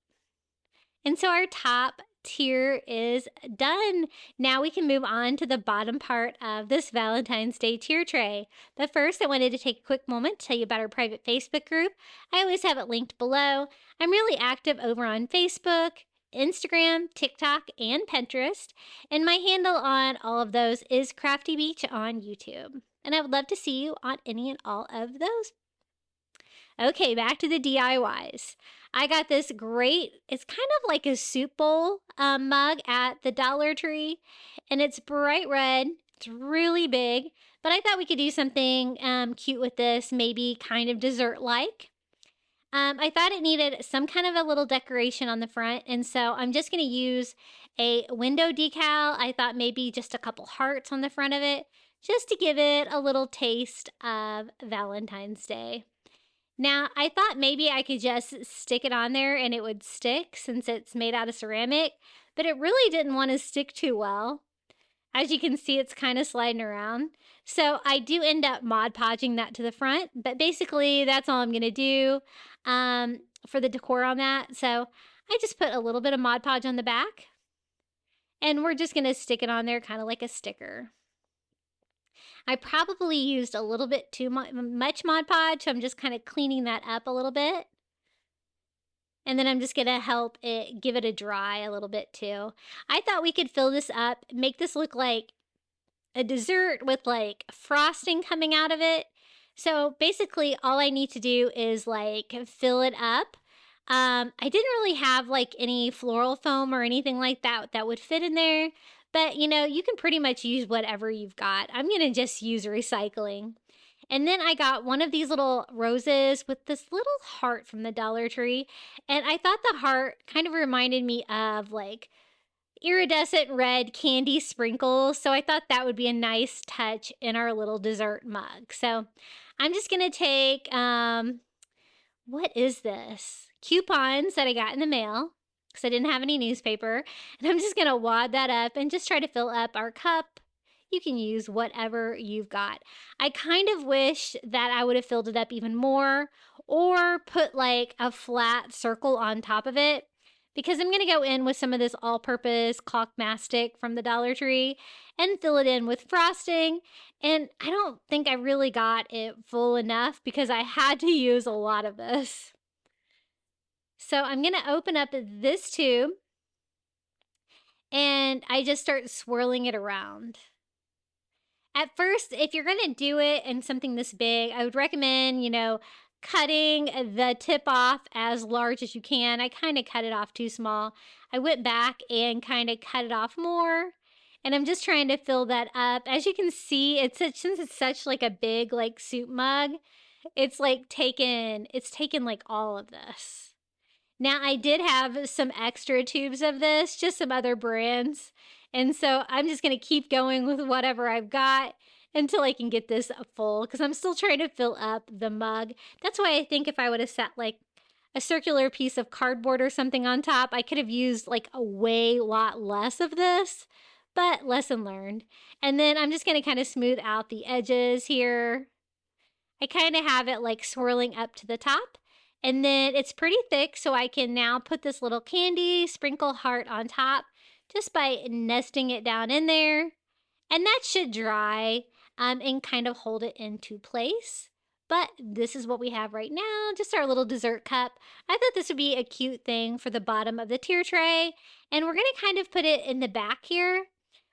Speaker 2: And so our top tier is done. Now we can move on to the bottom part of this Valentine's Day tier tray. But first, I wanted to take a quick moment to tell you about our private Facebook group. I always have it linked below. I'm really active over on Facebook, Instagram, TikTok, and Pinterest. And my handle on all of those is Crafty Beach on YouTube. And I would love to see you on any and all of those. Okay, back to the DIYs. I got this great, it's kind of like a soup bowl mug at the Dollar Tree. And it's bright red. It's really big. But I thought we could do something cute with this, maybe kind of dessert-like. I thought it needed some kind of a little decoration on the front, and so I'm just going to use a window decal. I thought maybe just a couple hearts on the front of it, just to give it a little taste of Valentine's Day. Now, I thought maybe I could just stick it on there and it would stick since it's made out of ceramic, but it really didn't want to stick too well. As you can see, it's kind of sliding around. So I do end up Mod Podging that to the front, but basically that's all I'm going to do for the decor on that. So I just put a little bit of Mod Podge on the back, and we're just going to stick it on there kind of like a sticker. I probably used a little bit too much Mod Podge, so I'm just kind of cleaning that up a little bit. And then I'm just going to help it give it a dry a little bit too. I thought we could fill this up, make this look like a dessert with like frosting coming out of it. So basically all I need to do is like fill it up. I didn't really have like any floral foam or anything like that that would fit in there. But you know, you can pretty much use whatever you've got. I'm going to just use recycling. And then I got one of these little roses with this little heart from the Dollar Tree. And I thought the heart kind of reminded me of like iridescent red candy sprinkles. So I thought that would be a nice touch in our little dessert mug. So I'm just going to take, what is this? Coupons that I got in the mail because I didn't have any newspaper. And I'm just going to wad that up and just try to fill up our cup. You can use whatever you've got. I kind of wish that I would have filled it up even more or put like a flat circle on top of it, because I'm going to go in with some of this all-purpose caulk mastic from the Dollar Tree and fill it in with frosting. And I don't think I really got it full enough because I had to use a lot of this. So I'm going to open up this tube and I just start swirling it around. At first, if you're going to do it in something this big, I would recommend, you know, cutting the tip off as large as you can. I kind of cut it off too small. I went back and kind of cut it off more. And I'm just trying to fill that up. As you can see, since it's such like a big like soup mug, it's taken like all of this. Now I did have some extra tubes of this, just some other brands. And so I'm just going to keep going with whatever I've got until I can get this full, because I'm still trying to fill up the mug. That's why I think if I would have set like a circular piece of cardboard or something on top, I could have used like a lot less of this, but lesson learned. And then I'm just going to kind of smooth out the edges here. I kind of have it like swirling up to the top. And then it's pretty thick, so I can now put this little candy sprinkle heart on top just by nesting it down in there. And that should dry and kind of hold it into place. But this is what we have right now, just our little dessert cup. I thought this would be a cute thing for the bottom of the tier tray. And we're going to kind of put it in the back here,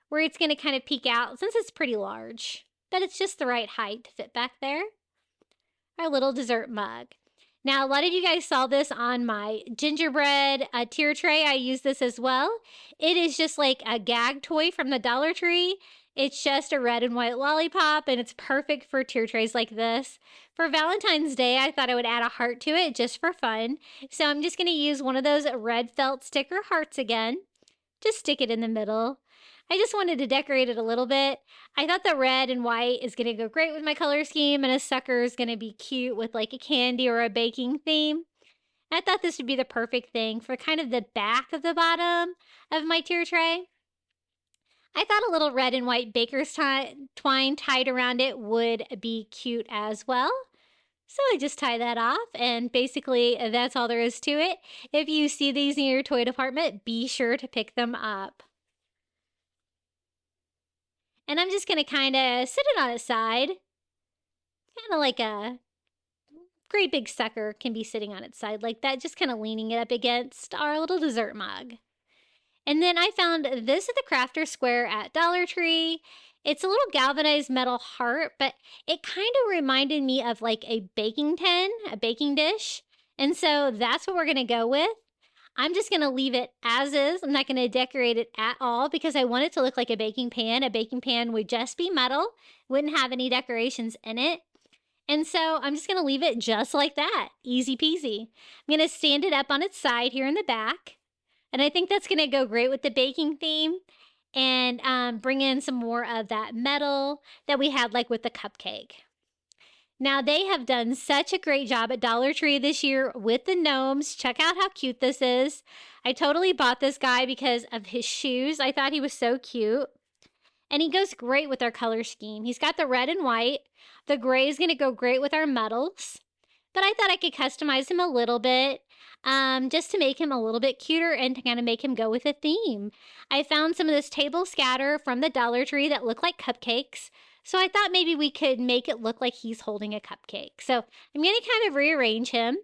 Speaker 2: where it's going to kind of peek out since it's pretty large. But it's just the right height to fit back there. Our little dessert mug. Now, a lot of you guys saw this on my gingerbread tier tray. I use this as well. It is just like a gag toy from the Dollar Tree. It's just a red and white lollipop, and it's perfect for tier trays like this. For Valentine's Day, I thought I would add a heart to it just for fun. So I'm just going to use one of those red felt sticker hearts again. Just stick it in the middle. I just wanted to decorate it a little bit. I thought the red and white is going to go great with my color scheme, and a sucker is going to be cute with like a candy or a baking theme. I thought this would be the perfect thing for kind of the back of the bottom of my tier tray. I thought a little red and white baker's twine tied around it would be cute as well. So I just tie that off, and basically that's all there is to it. If you see these in your toy department, be sure to pick them up. And I'm just going to kind of sit it on its side, kind of like a great big sucker can be sitting on its side like that, just kind of leaning it up against our little dessert mug. And then I found this at the Crafter Square at Dollar Tree. It's a little galvanized metal heart, but it kind of reminded me of like a baking tin, a baking dish. And so that's what we're going to go with. I'm just going to leave it as is. I'm not going to decorate it at all because I want it to look like a baking pan. A baking pan would just be metal, wouldn't have any decorations in it. And so I'm just going to leave it just like that. Easy peasy. I'm going to stand it up on its side here in the back. And I think that's going to go great with the baking theme. And bring in some more of that metal that we had like with the cupcake. Now, they have done such a great job at Dollar Tree this year with the gnomes. Check out how cute this is. I totally bought this guy because of his shoes. I thought he was so cute. And he goes great with our color scheme. He's got the red and white. The gray is going to go great with our metals. But I thought I could customize him a little bit just to make him a little bit cuter and to kind of make him go with a theme. I found some of this table scatter from the Dollar Tree that look like cupcakes. So I thought maybe we could make it look like he's holding a cupcake. So I'm going to kind of rearrange him.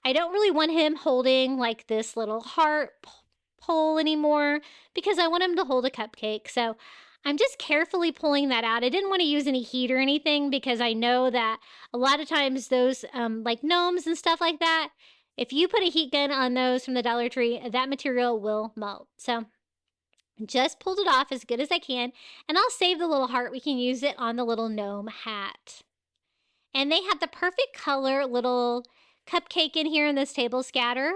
Speaker 2: I don't really want him holding like this little heart pole anymore because I want him to hold a cupcake. So I'm just carefully pulling that out. I didn't want to use any heat or anything because I know that a lot of times those like gnomes and stuff like that, if you put a heat gun on those from the Dollar Tree, that material will melt. So just pulled it off as good as I can, and I'll save the little heart. We can use it on the little gnome hat. And they have the perfect color little cupcake in here in this table scatter.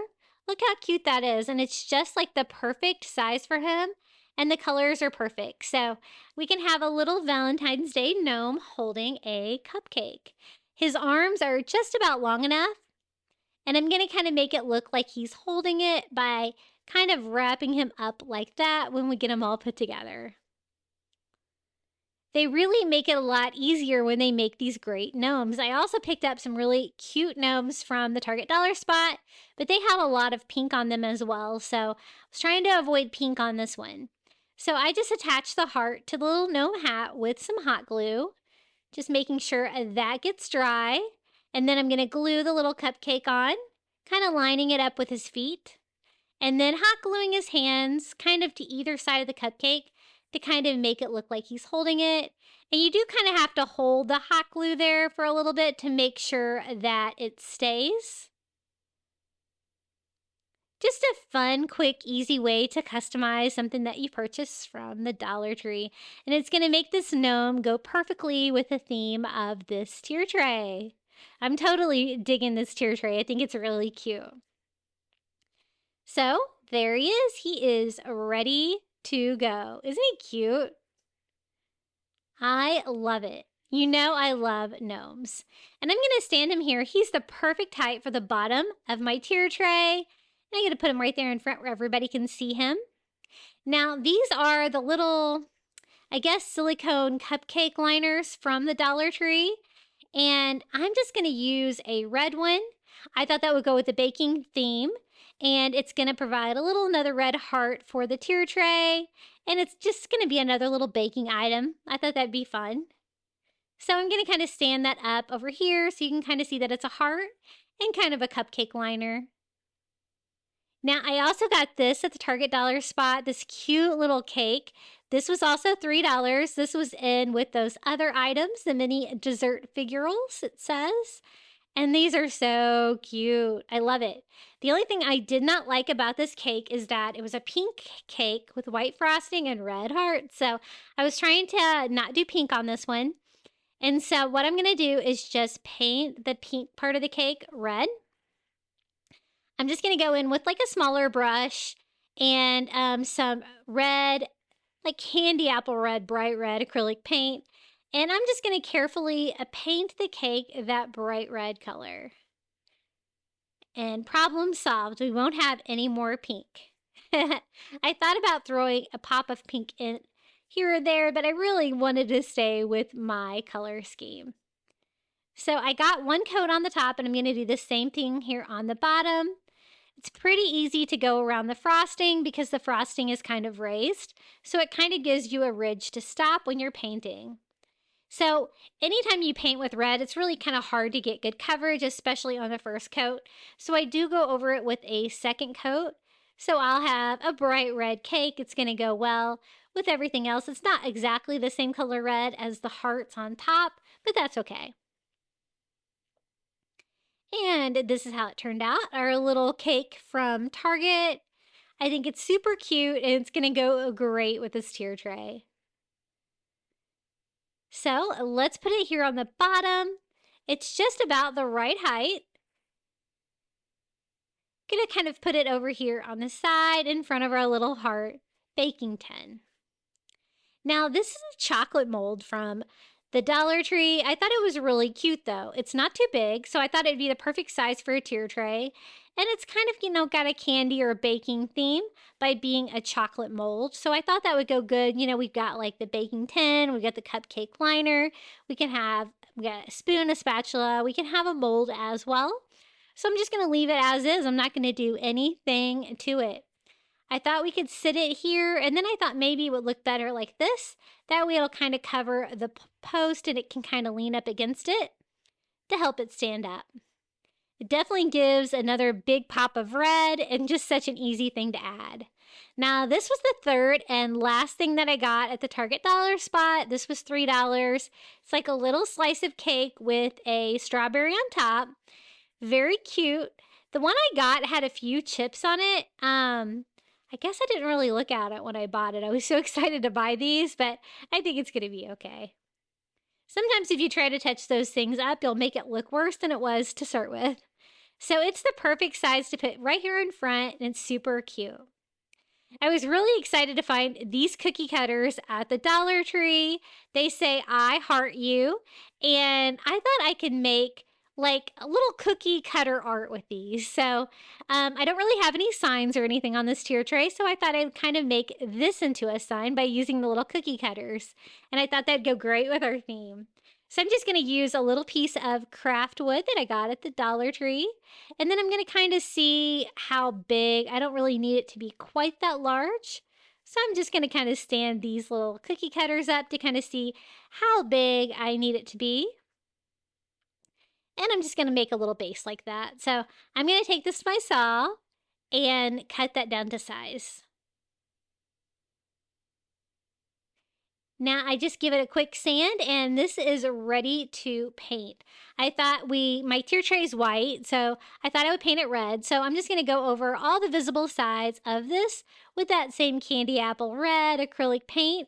Speaker 2: Look how cute that is, and it's just like the perfect size for him, and the colors are perfect. So we can have a little Valentine's Day gnome holding a cupcake. His arms are just about long enough, and I'm going to kind of make it look like he's holding it by kind of wrapping him up like that when we get them all put together. They really make it a lot easier when they make these great gnomes. I also picked up some really cute gnomes from the Target Dollar Spot, but they have a lot of pink on them as well, so I was trying to avoid pink on this one. So I just attached the heart to the little gnome hat with some hot glue, just making sure that gets dry. And then I'm going to glue the little cupcake on, kind of lining it up with his feet. And then hot gluing his hands kind of to either side of the cupcake to kind of make it look like he's holding it. And you do kind of have to hold the hot glue there for a little bit to make sure that it stays. Just a fun, quick, easy way to customize something that you purchased from the Dollar Tree. And it's going to make this gnome go perfectly with the theme of this tier tray. I'm totally digging this tier tray. I think it's really cute. So there he is. He is ready to go. Isn't he cute? I love it. You know I love gnomes. And I'm going to stand him here. He's the perfect height for the bottom of my tier tray. And I'm going to put him right there in front where everybody can see him. Now, these are the little, I guess, silicone cupcake liners from the Dollar Tree. And I'm just going to use a red one. I thought that would go with the baking theme. And it's going to provide another red heart for the tier tray. And it's just going to be another little baking item. I thought that'd be fun. So I'm going to kind of stand that up over here so you can kind of see that it's a heart and kind of a cupcake liner. Now, I also got this at the Target dollar spot, this cute little cake. This was also $3. This was in with those other items, the mini dessert figurals, it says. And these are so cute. I love it. The only thing I did not like about this cake is that it was a pink cake with white frosting and red hearts. So I was trying to not do pink on this one. And so what I'm going to do is just paint the pink part of the cake red. I'm just going to go in with like a smaller brush and some red, like candy apple red, bright red acrylic paint. And I'm just going to carefully paint the cake that bright red color. And problem solved. We won't have any more pink. I thought about throwing a pop of pink in here or there, but I really wanted to stay with my color scheme. So I got one coat on the top, and I'm going to do the same thing here on the bottom. It's pretty easy to go around the frosting because the frosting is kind of raised. So it kind of gives you a ridge to stop when you're painting. So anytime you paint with red, it's really kind of hard to get good coverage, especially on the first coat. So I do go over it with a second coat. So I'll have a bright red cake. It's going to go well with everything else. It's not exactly the same color red as the hearts on top, but that's okay. And this is how it turned out, our little cake from Target. I think it's super cute, and it's going to go great with this tier tray. So let's put it here on the bottom. It's just about the right height. Going to kind of put it over here on the side in front of our little heart baking tin. Now, this is a chocolate mold from the Dollar Tree. I thought it was really cute though. It's not too big, so I thought it'd be the perfect size for a tier tray. And it's kind of, got a candy or a baking theme by being a chocolate mold. So I thought that would go good. We've got like the baking tin, we've got the cupcake liner, we got a spoon, a spatula, we can have a mold as well. So I'm just going to leave it as is. I'm not going to do anything to it. I thought we could sit it here, and then I thought maybe it would look better like this. That way it'll kind of cover the post and it can kind of lean up against it to help it stand up. It definitely gives another big pop of red and just such an easy thing to add. Now, this was the third and last thing that I got at the Target dollar spot. This was $3. It's like a little slice of cake with a strawberry on top. Very cute. The one I got had a few chips on it. I guess I didn't really look at it when I bought it. I was so excited to buy these, but I think it's going to be okay. Sometimes if you try to touch those things up, you'll make it look worse than it was to start with. So it's the perfect size to put right here in front, and it's super cute. I was really excited to find these cookie cutters at the Dollar Tree. They say, "I heart you," and I thought I could make like a little cookie cutter art with these. So I don't really have any signs or anything on this tier tray, so I thought I'd kind of make this into a sign by using the little cookie cutters. And I thought that'd go great with our theme. So I'm just going to use a little piece of craft wood that I got at the Dollar Tree. And then I'm going to kind of see how big. I don't really need it to be quite that large. So I'm just going to kind of stand these little cookie cutters up to kind of see how big I need it to be. And I'm just going to make a little base like that. So I'm going to take this to my saw and cut that down to size. Now I just give it a quick sand and this is ready to paint. I thought my tier tray is white, so I thought I would paint it red. So I'm just going to go over all the visible sides of this with that same candy apple red acrylic paint.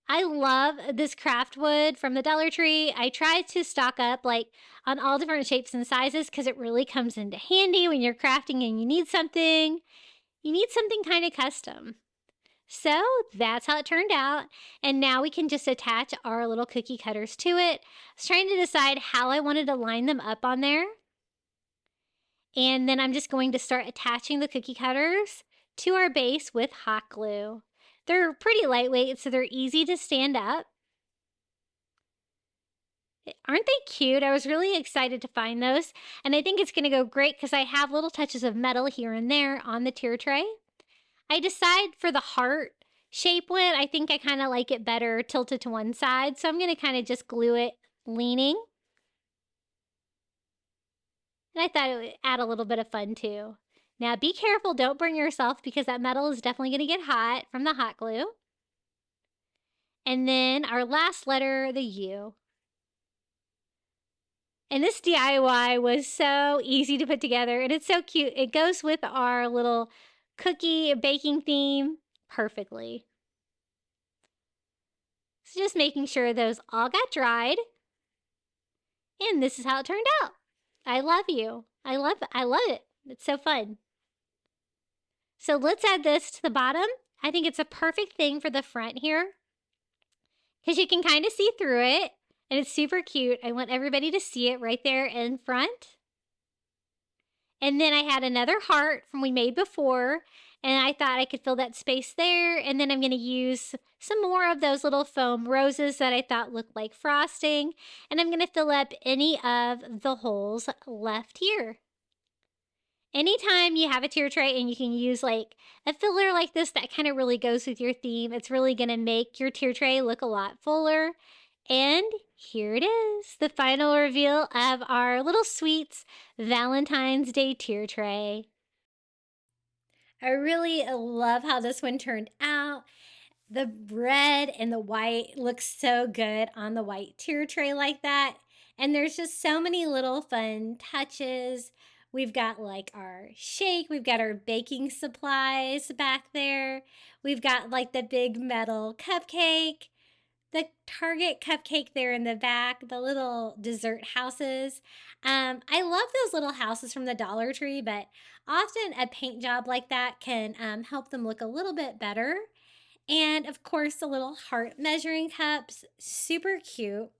Speaker 2: I love this craft wood from the Dollar Tree. I try to stock up like on all different shapes and sizes because it really comes into handy when you're crafting and you need something. You need something kind of custom. So that's how it turned out. And now we can just attach our little cookie cutters to it. I was trying to decide how I wanted to line them up on there. And then I'm just going to start attaching the cookie cutters to our base with hot glue. They're pretty lightweight, so they're easy to stand up. Aren't they cute? I was really excited to find those. And I think it's going to go great because I have little touches of metal here and there on the tier tray. I decide for the heart shape one, I think I kind of like it better tilted to one side. So I'm going to kind of just glue it leaning. And I thought it would add a little bit of fun too. Now be careful, don't burn yourself because that metal is definitely going to get hot from the hot glue. And then our last letter, the U. And this DIY was so easy to put together and it's so cute. It goes with our little cookie baking theme perfectly. So just making sure those all got dried. And this is how it turned out. I love you. I love it. It's so fun. So let's add this to the bottom. I think it's a perfect thing for the front here because you can kind of see through it and it's super cute. I want everybody to see it right there in front. And then I had another heart from we made before and I thought I could fill that space there. And then I'm going to use some more of those little foam roses that I thought looked like frosting. And I'm going to fill up any of the holes left here. Anytime you have a tier tray and you can use like a filler like this that kind of really goes with your theme, it's really going to make your tier tray look a lot fuller. And here it is, the final reveal of our Little Sweets Valentine's Day tier tray. I really love how this one turned out. The red and the white looks so good on the white tier tray like that. And there's just so many little fun touches. We've got like our shake, we've got our baking supplies back there. We've got like the big metal cupcake, the Target cupcake there in the back, the little dessert houses. I love those little houses from the Dollar Tree, but often a paint job like that can help them look a little bit better. And of course, the little heart measuring cups, super cute.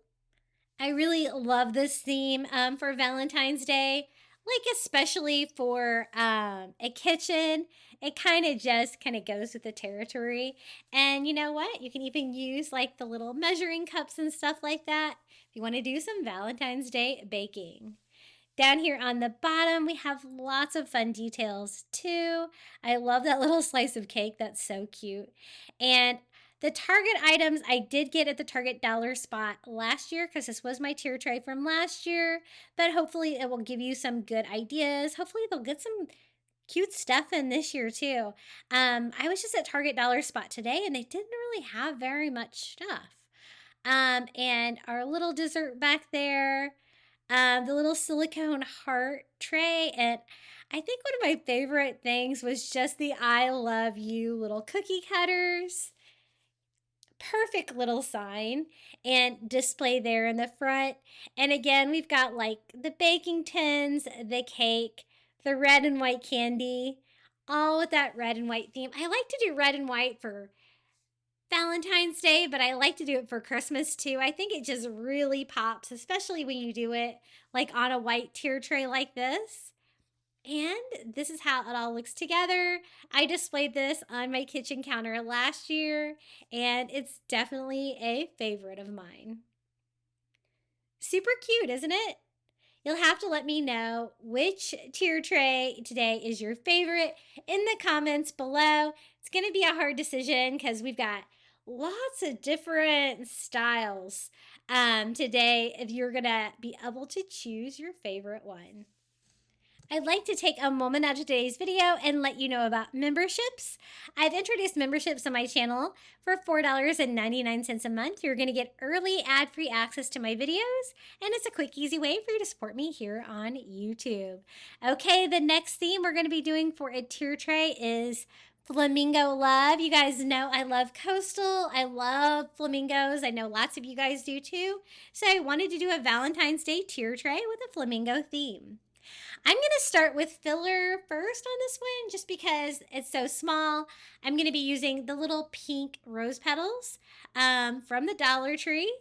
Speaker 2: I really love this theme for Valentine's Day, like especially for a kitchen. It kind of goes with the territory. And you know what? You can even use like the little measuring cups and stuff like that if you want to do some Valentine's Day baking. Down here on the bottom, we have lots of fun details too. I love that little slice of cake. That's so cute. And the Target items I did get at the Target dollar spot last year because this was my tier tray from last year. But hopefully it will give you some good ideas. Hopefully they'll get some cute stuff in this year too. I was just at Target dollar spot today and they didn't really have very much stuff. And our little dessert back there. The little silicone heart tray. And I think one of my favorite things was just the I love you little cookie cutters. Perfect little sign and display there in the front. And again, we've got like the baking tins, the cake, the red and white candy, all with that red and white theme. I like to do red and white for Valentine's Day, but I like to do it for Christmas too. I think it just really pops, especially when you do it like on a white tier tray like this. And this is how it all looks together. I displayed this on my kitchen counter last year, and it's definitely a favorite of mine. Super cute, isn't it? You'll have to let me know which tier tray today is your favorite in the comments below. It's going to be a hard decision because we've got lots of different styles today if you're going to be able to choose your favorite one. I'd like to take a moment out of today's video and let you know about memberships. I've introduced memberships on my channel for $4.99 a month. You're going to get early ad-free access to my videos, and it's a quick, easy way for you to support me here on YouTube. Okay, the next theme we're going to be doing for a tier tray is Flamingo Love. You guys know I love coastal. I love flamingos. I know lots of you guys do too. So I wanted to do a Valentine's Day tier tray with a flamingo theme. I'm going to start with filler first on this one just because it's so small. I'm going to be using the little pink rose petals from the Dollar Tree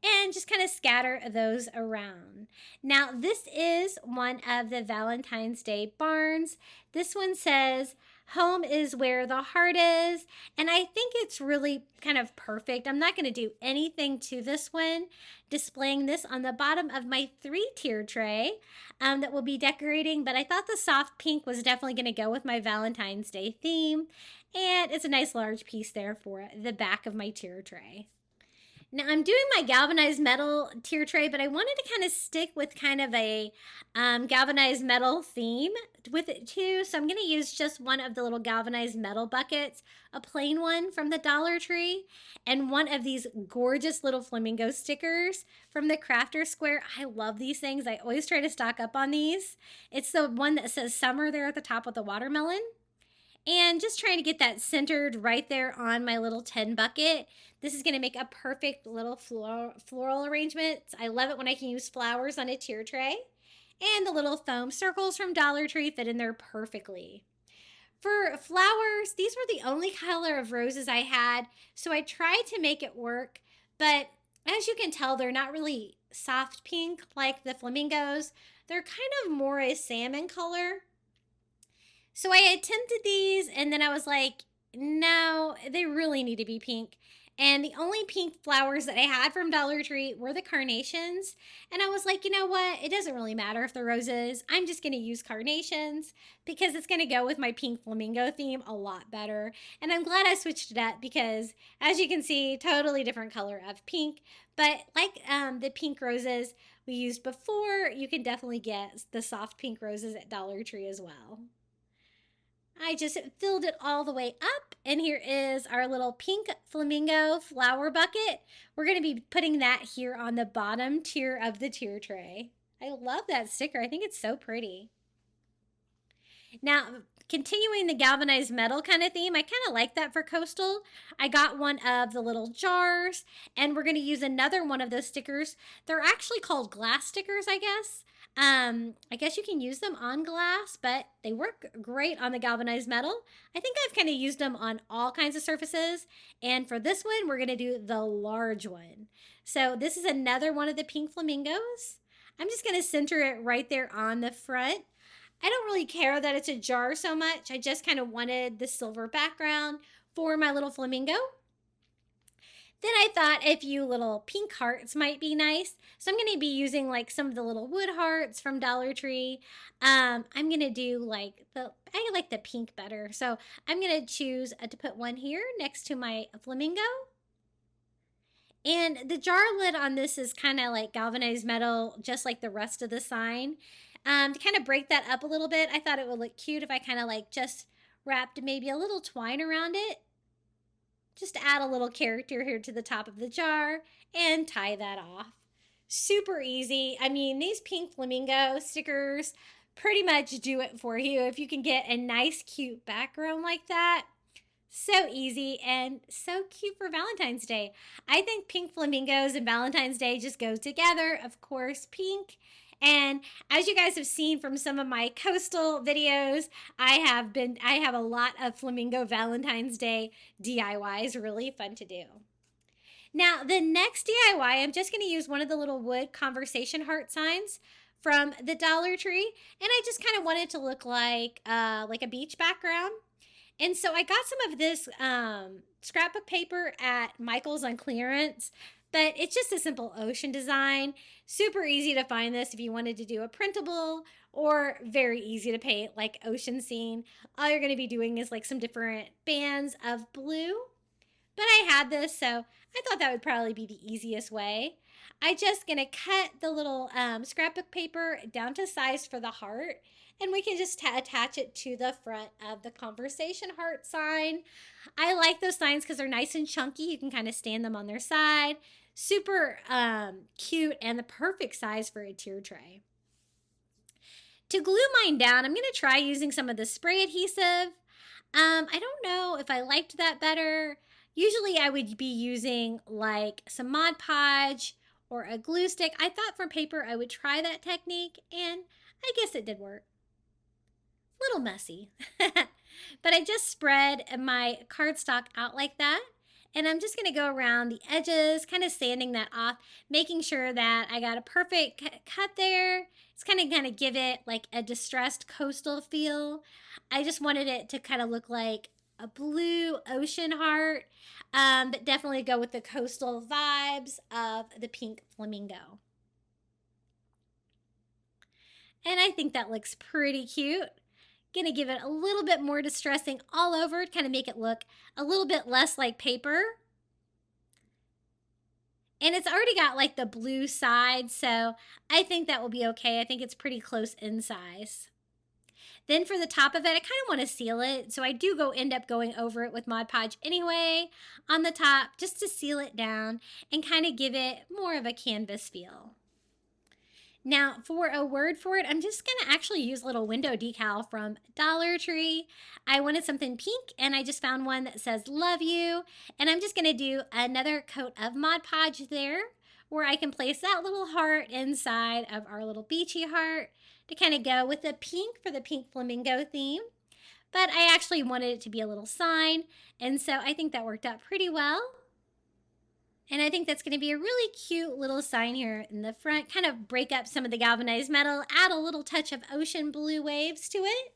Speaker 2: and just kind of scatter those around. Now, this is one of the Valentine's Day barns. This one says, "Home is where the heart is," and I think it's really kind of perfect. I'm not going to do anything to this one. Displaying this on the bottom of my 3-tier tray that we'll be decorating, but I thought the soft pink was definitely going to go with my Valentine's Day theme, and it's a nice large piece there for the back of my tier tray. Now I'm doing my galvanized metal tier tray, but I wanted to kind of stick with kind of a galvanized metal theme with it too. So I'm going to use just one of the little galvanized metal buckets, a plain one from the Dollar Tree, and one of these gorgeous little flamingo stickers from the Crafter Square. I love these things. I always try to stock up on these. It's the one that says summer there at the top with the watermelon. And just trying to get that centered right there on my little 10 bucket. This is going to make a perfect little floral arrangement. I love it when I can use flowers on a tier tray. And the little foam circles from Dollar Tree fit in there perfectly. For flowers, these were the only color of roses I had, so I tried to make it work. But as you can tell, they're not really soft pink like the flamingos. They're kind of more a salmon color. So I attempted these, and then I was like, no, they really need to be pink. And the only pink flowers that I had from Dollar Tree were the carnations. And I was like, you know what? It doesn't really matter if they're roses. I'm just going to use carnations because it's going to go with my pink flamingo theme a lot better. And I'm glad I switched it up because, as you can see, totally different color of pink. But like the pink roses we used before, you can definitely get the soft pink roses at Dollar Tree as well. I just filled it all the way up, and here is our little pink flamingo flower bucket. We're going to be putting that here on the bottom tier of the tier tray. I love that sticker. I think it's so pretty. Now, continuing the galvanized metal kind of theme, I kind of like that for coastal. I got one of the little jars, and we're going to use another one of those stickers. They're actually called glass stickers, I guess. I guess you can use them on glass, but they work great on the galvanized metal. I think I've kind of used them on all kinds of surfaces. And for this one, we're going to do the large one. So this is another one of the pink flamingos. I'm just going to center it right there on the front. I don't really care that it's a jar so much. I just kind of wanted the silver background for my little flamingo. Then I thought a few little pink hearts might be nice. So I'm going to be using like some of the little wood hearts from Dollar Tree. I'm going to do I like the pink better. So I'm going to choose to put one here next to my flamingo. And the jar lid on this is kind of like galvanized metal, just like the rest of the sign. To kind of break that up a little bit, I thought it would look cute if I kind of like just wrapped maybe a little twine around it. Just add a little character here to the top of the jar and tie that off. Super easy. I mean, these pink flamingo stickers pretty much do it for you. If you can get a nice, cute background like that, so easy and so cute for Valentine's Day. I think pink flamingos and Valentine's Day just go together. Of course, pink. And as you guys have seen from some of my coastal videos, I have a lot of flamingo Valentine's Day DIYs, really fun to do. Now, the next DIY, I'm just going to use one of the little wood conversation heart signs from the Dollar Tree, and I just kind of wanted to look like a beach background. And so I got some of this scrapbook paper at Michael's on clearance. But it's just a simple ocean design. Super easy to find this if you wanted to do a printable, or very easy to paint like ocean scene. All you're going to be doing is like some different bands of blue. But I had this, so I thought that would probably be the easiest way. I just going to cut the little scrapbook paper down to size for the heart. and we can just attach it to the front of the conversation heart sign. I like those signs because they're nice and chunky. You can kind of stand them on their side. Super cute and the perfect size for a tier tray. To glue mine down, I'm going to try using some of the spray adhesive. I don't know if I liked that better. Usually I would be using like some Mod Podge or a glue stick. I thought for paper I would try that technique, and I guess it did work. A little messy. But I just spread my cardstock out like that. And I'm just going to go around the edges, kind of sanding that off, making sure that I got a perfect cut there. It's kind of give it like a distressed coastal feel. I just wanted it to kind of look like a blue ocean heart, but definitely go with the coastal vibes of the pink flamingo. And I think that looks pretty cute. Gonna give it a little bit more distressing all over to kind of make it look a little bit less like paper. And it's already got like the blue side, so I think that will be okay. I think it's pretty close in size. Then for the top of it, I kind of want to seal it, so I do end up going over it with Mod Podge anyway on the top just to seal it down and kind of give it more of a canvas feel. Now, for a word for it, I'm just going to actually use a little window decal from Dollar Tree. I wanted something pink, and I just found one that says love you. And I'm just going to do another coat of Mod Podge there, where I can place that little heart inside of our little beachy heart to kind of go with the pink for the pink flamingo theme. But I actually wanted it to be a little sign, and so I think that worked out pretty well. And I think that's going to be a really cute little sign here in the front. Kind of break up some of the galvanized metal, add a little touch of ocean blue waves to it.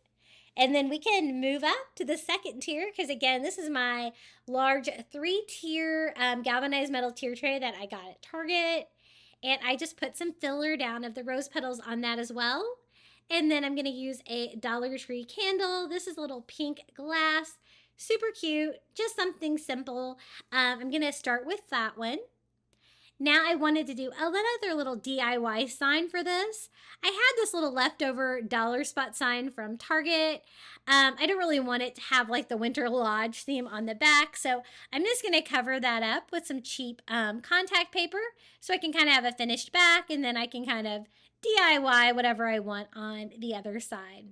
Speaker 2: And then we can move up to the second tier because, again, this is my large 3-tier galvanized metal tier tray that I got at Target. And I just put some filler down of the rose petals on that as well. And then I'm going to use a Dollar Tree candle. This is a little pink glass. Super cute, just something simple. I'm going to start with that one. Now I wanted to do another little DIY sign for this. I had this little leftover dollar spot sign from Target. I don't really want it to have like the Winter Lodge theme on the back, so I'm just going to cover that up with some cheap contact paper so I can kind of have a finished back, and then I can kind of DIY whatever I want on the other side.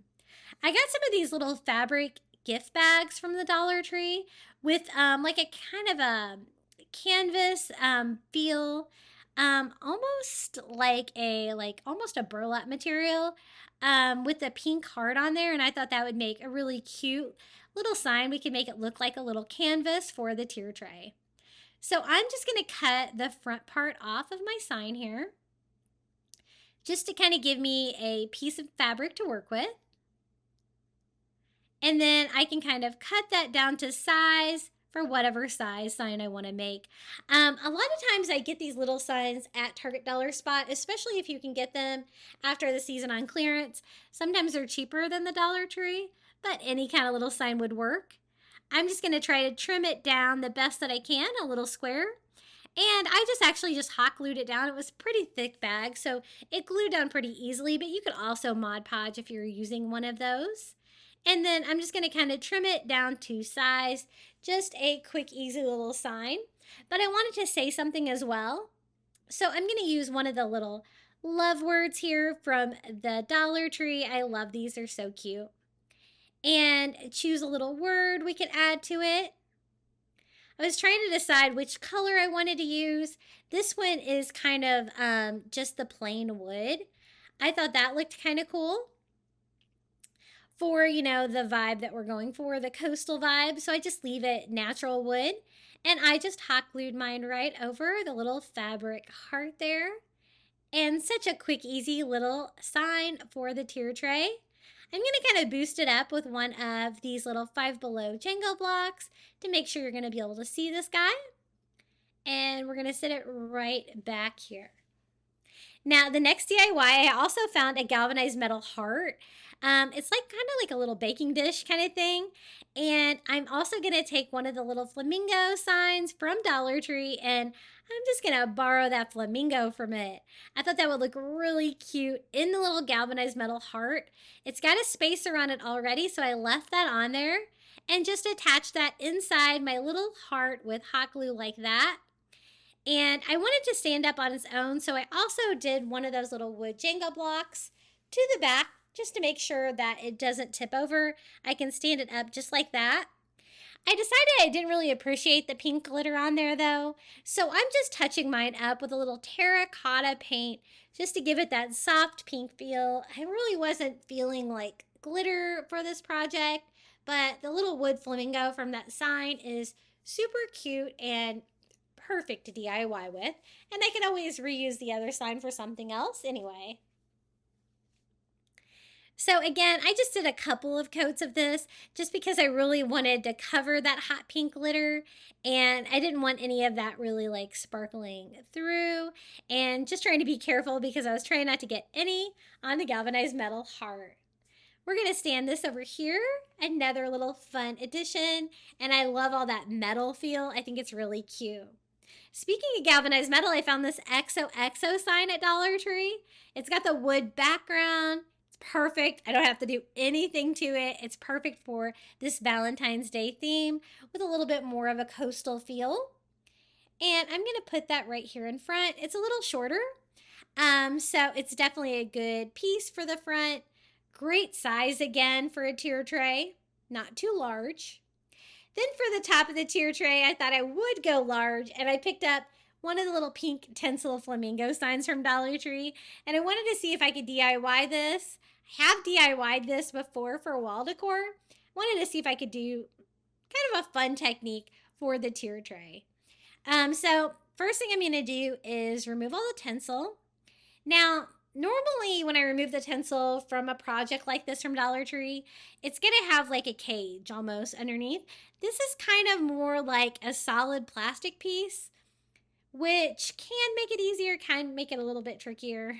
Speaker 2: I got some of these little fabric gift bags from the Dollar Tree with like a kind of a canvas feel, almost like almost a burlap material with a pink heart on there, and I thought that would make a really cute little sign. We can make it look like a little canvas for the tier tray. So I'm just going to cut the front part off of my sign here just to kind of give me a piece of fabric to work with. And then I can kind of cut that down to size for whatever size sign I want to make. A lot of times I get these little signs at Target Dollar Spot, especially if you can get them after the season on clearance. Sometimes they're cheaper than the Dollar Tree, but any kind of little sign would work. I'm just going to try to trim it down the best that I can, a little square. And I just hot glued it down. It was a pretty thick bag, so it glued down pretty easily, but you could also Mod Podge if you're using one of those. And then I'm just going to kind of trim it down to size, just a quick, easy little sign. But I wanted to say something as well. So I'm going to use one of the little love words here from the Dollar Tree. I love these, they're so cute. And choose a little word we could add to it. I was trying to decide which color I wanted to use. This one is kind of just the plain wood. I thought that looked kind of cool for, you know, the vibe that we're going for, the coastal vibe. So I just leave it natural wood. And I just hot glued mine right over the little fabric heart there. And such a quick, easy little sign for the tier tray. I'm going to kind of boost it up with one of these little 5 Below Jenga blocks to make sure you're going to be able to see this guy. And we're going to sit it right back here. Now, the next DIY, I also found a galvanized metal heart. It's like kind of like a little baking dish kind of thing. And I'm also going to take one of the little flamingo signs from Dollar Tree, and I'm just going to borrow that flamingo from it. I thought that would look really cute in the little galvanized metal heart. It's got a space around it already, so I left that on there and just attached that inside my little heart with hot glue like that. And I wanted to stand up on its own, so I also did one of those little wood Jenga blocks to the back just to make sure that it doesn't tip over. I can stand it up just like that. I decided I didn't really appreciate the pink glitter on there though, so I'm just touching mine up with a little terracotta paint just to give it that soft pink feel. I really wasn't feeling like glitter for this project, but the little wood flamingo from that sign is super cute and perfect to DIY with, and I can always reuse the other sign for something else anyway. So again, I just did a couple of coats of this just because I really wanted to cover that hot pink glitter, and I didn't want any of that really like sparkling through, and just trying to be careful because I was trying not to get any on the galvanized metal heart. We're going to stand this over here, another little fun addition, and I love all that metal feel. I think it's really cute. Speaking of galvanized metal, I found this XOXO sign at Dollar Tree. It's got the wood background. It's perfect. I don't have to do anything to it. It's perfect for this Valentine's Day theme with a little bit more of a coastal feel. And I'm going to put that right here in front. It's a little shorter, so it's definitely a good piece for the front. Great size again for a tier tray, not too large. Then for the top of the tier tray, I thought I would go large, and I picked up one of the little pink tinsel flamingo signs from Dollar Tree, and I wanted to see if I could DIY this. I have DIY'd this before for wall decor. I wanted to see if I could do kind of a fun technique for the tier tray. So first thing I'm going to do is remove all the tinsel. Now, normally when I remove the tinsel from a project like this from Dollar Tree, it's going to have like a cage almost underneath. This is kind of more like a solid plastic piece, which can make it easier, can make it a little bit trickier.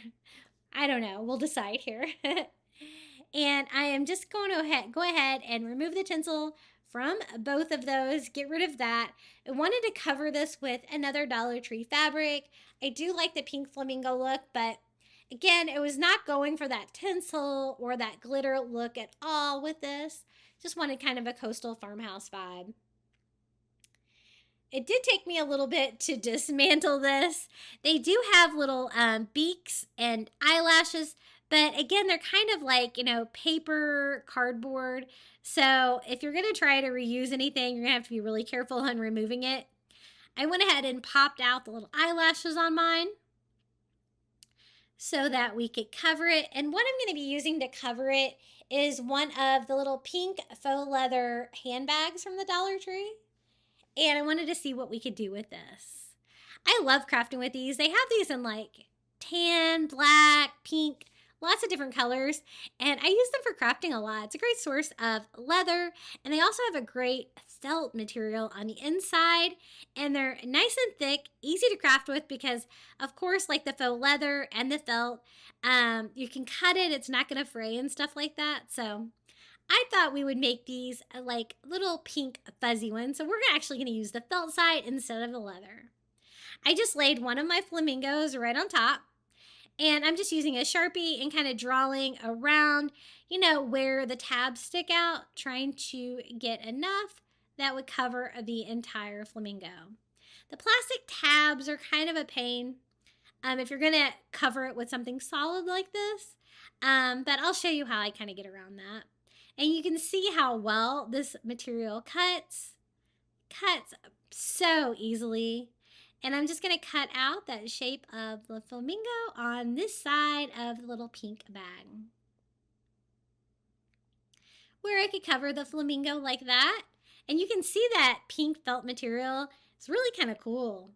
Speaker 2: I don't know. We'll decide here. And I am just going to go ahead and remove the tinsel from both of those. Get rid of that. I wanted to cover this with another Dollar Tree fabric. I do like the pink flamingo look, but again, it was not going for that tinsel or that glitter look at all with this. Just wanted kind of a coastal farmhouse vibe. It did take me a little bit to dismantle this. They do have little beaks and eyelashes, but again, they're kind of like, paper, cardboard. So if you're going to try to reuse anything, you're going to have to be really careful on removing it. I went ahead and popped out the little eyelashes on mine so that we could cover it. And what I'm going to be using to cover it is one of the little pink faux leather handbags from the Dollar Tree. And I wanted to see what we could do with this. I love crafting with these. They have these in like tan, black, pink, lots of different colors. And I use them for crafting a lot. It's a great source of leather. And they also have a great felt material on the inside. And they're nice and thick, easy to craft with because, of course, like the faux leather and the felt, you can cut it. It's not going to fray and stuff like that. So I thought we would make these like little pink fuzzy ones. So we're actually going to use the felt side instead of the leather. I just laid one of my flamingos right on top. And I'm just using a Sharpie and kind of drawing around, where the tabs stick out, trying to get enough that would cover the entire flamingo. The plastic tabs are kind of a pain if you're going to cover it with something solid like this. But I'll show you how I kind of get around that. And you can see how well this material cuts so easily. And I'm just going to cut out that shape of the flamingo on this side of the little pink bag, where I could cover the flamingo like that. And you can see that pink felt material. It's really kind of cool.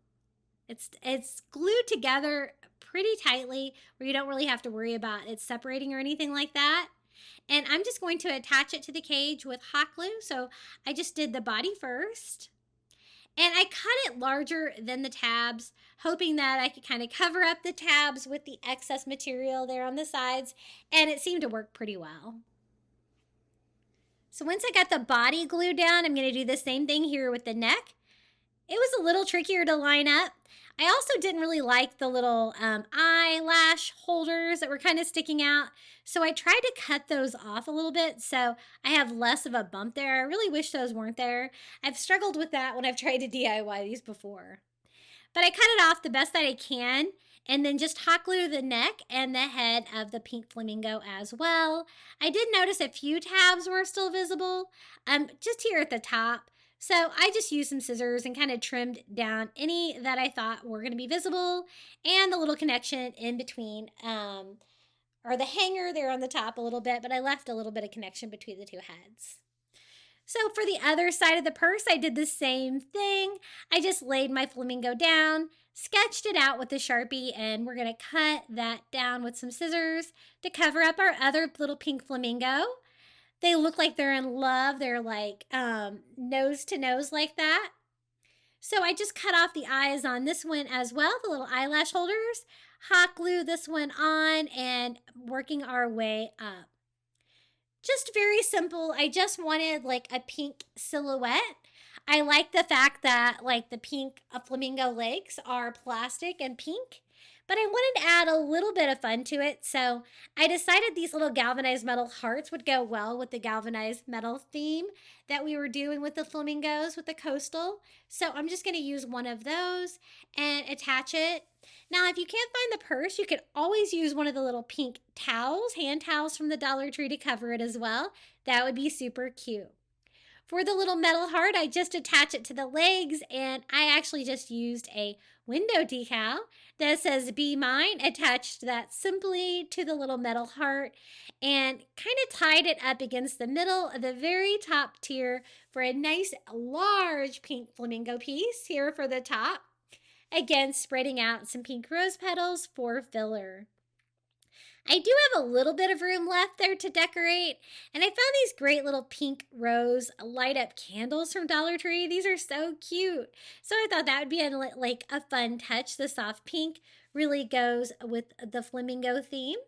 Speaker 2: It's glued together pretty tightly where you don't really have to worry about it separating or anything like that. And I'm just going to attach it to the cage with hot glue. So I just did the body first. And I cut it larger than the tabs, hoping that I could kind of cover up the tabs with the excess material there on the sides. And it seemed to work pretty well. So once I got the body glued down, I'm going to do the same thing here with the neck. It was a little trickier to line up. I also didn't really like the little eyelash holders that were kind of sticking out. So I tried to cut those off a little bit so I have less of a bump there. I really wish those weren't there. I've struggled with that when I've tried to DIY these before. But I cut it off the best that I can and then just hot glue the neck and the head of the pink flamingo as well. I did notice a few tabs were still visible, just here at the top. So I just used some scissors and kind of trimmed down any that I thought were going to be visible and the little connection in between, or the hanger there on the top a little bit, but I left a little bit of connection between the two heads. So for the other side of the purse, I did the same thing. I just laid my flamingo down, sketched it out with the Sharpie, and we're going to cut that down with some scissors to cover up our other little pink flamingo. They look like they're in love. They're like nose to nose like that. So I just cut off the eyes on this one as well, the little eyelash holders. Hot glue this one on and working our way up. Just very simple. I just wanted like a pink silhouette. I like the fact that like the pink flamingo legs are plastic and pink, but I wanted to add a little bit of fun to it. So I decided these little galvanized metal hearts would go well with the galvanized metal theme that we were doing with the flamingos with the coastal. So I'm just going to use one of those and attach it. Now, if you can't find the purse, you could always use one of the little pink towels, hand towels from the Dollar Tree to cover it as well. That would be super cute. For the little metal heart, I just attach it to the legs, and I actually just used a window decal that says "Be Mine," attached that simply to the little metal heart, and kind of tied it up against the middle of the very top tier for a nice large pink flamingo piece here for the top. Again, spreading out some pink rose petals for filler. I do have a little bit of room left there to decorate, and I found these great little pink rose light up candles from Dollar Tree. These are so cute. So I thought that would be like a fun touch. The soft pink really goes with the flamingo theme.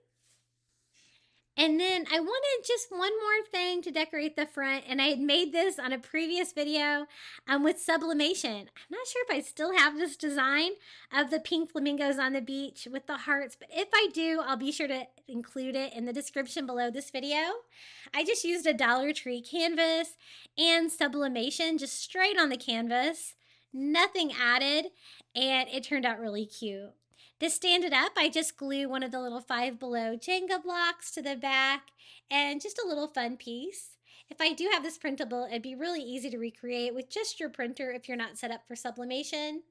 Speaker 2: And then I wanted just one more thing to decorate the front, and I had made this on a previous video with sublimation. I'm not sure if I still have this design of the pink flamingos on the beach with the hearts, but if I do, I'll be sure to include it in the description below this video. I just used a Dollar Tree canvas and sublimation just straight on the canvas, nothing added, and it turned out really cute. To stand it up, I just glue one of the little Five Below Jenga blocks to the back and just a little fun piece. If I do have this printable, it'd be really easy to recreate with just your printer if you're not set up for sublimation.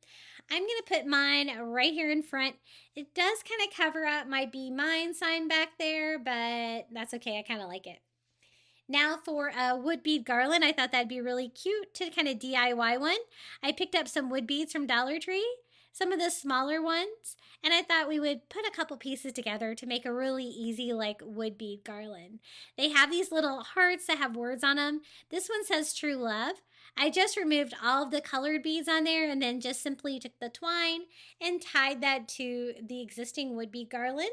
Speaker 2: I'm going to put mine right here in front. It does kind of cover up my Be Mine sign back there, but that's okay. I kind of like it. Now for a wood bead garland, I thought that'd be really cute to kind of DIY one. I picked up some wood beads from Dollar Tree, some of the smaller ones, and I thought we would put a couple pieces together to make a really easy like wood bead garland. They have these little hearts that have words on them. This one says True Love. I just removed all of the colored beads on there and then just simply took the twine and tied that to the existing wood bead garland.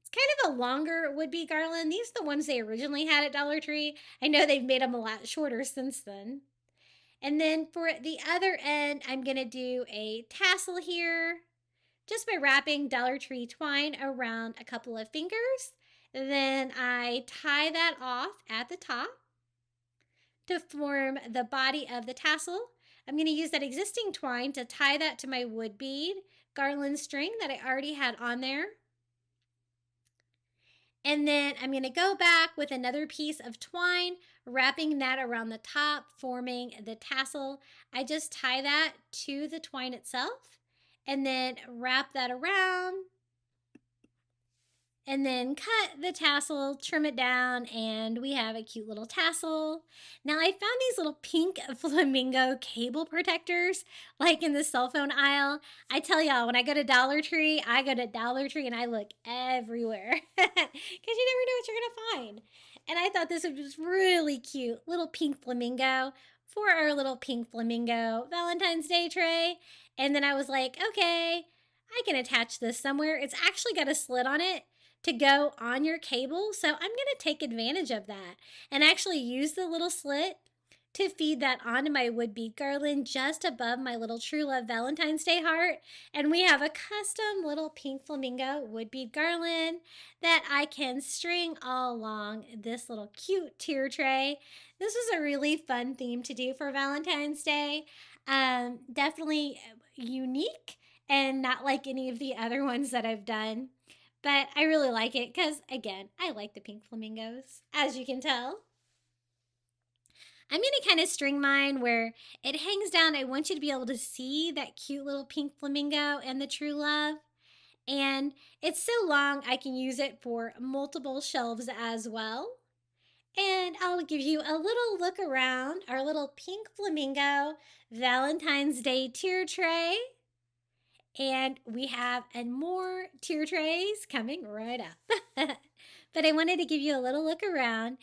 Speaker 2: It's kind of a longer wood bead garland. These are the ones they originally had at Dollar Tree. I know they've made them a lot shorter since then. And then for the other end, I'm going to do a tassel here just by wrapping Dollar Tree twine around a couple of fingers. Then I tie that off at the top to form the body of the tassel. I'm going to use that existing twine to tie that to my wood bead garland string that I already had on there. And then I'm going to go back with another piece of twine, wrapping that around the top, forming the tassel. I just tie that to the twine itself and then wrap that around and then cut the tassel, trim it down, and we have a cute little tassel. Now I found these little pink flamingo cable protectors like in the cell phone aisle. I tell y'all, when I go to Dollar Tree and I look everywhere because you never know what you're gonna find. And I thought this was really cute, little pink flamingo for our little pink flamingo Valentine's Day tray. And then I was like, okay, I can attach this somewhere. It's actually got a slit on it to go on your cable. So I'm going to take advantage of that and actually use the little slit to feed that onto my wood bead garland just above my little True Love Valentine's Day heart. And we have a custom little pink flamingo wood bead garland that I can string all along this little cute tier tray. This was a really fun theme to do for Valentine's Day. Definitely unique and not like any of the other ones that I've done. But I really like it because, again, I like the pink flamingos, as you can tell. I'm going to kind of string mine where it hangs down. I want you to be able to see that cute little pink flamingo and the True Love. And it's so long, I can use it for multiple shelves as well. And I'll give you a little look around our little pink flamingo Valentine's Day tier tray. And we have more tier trays coming right up. But I wanted to give you a little look around.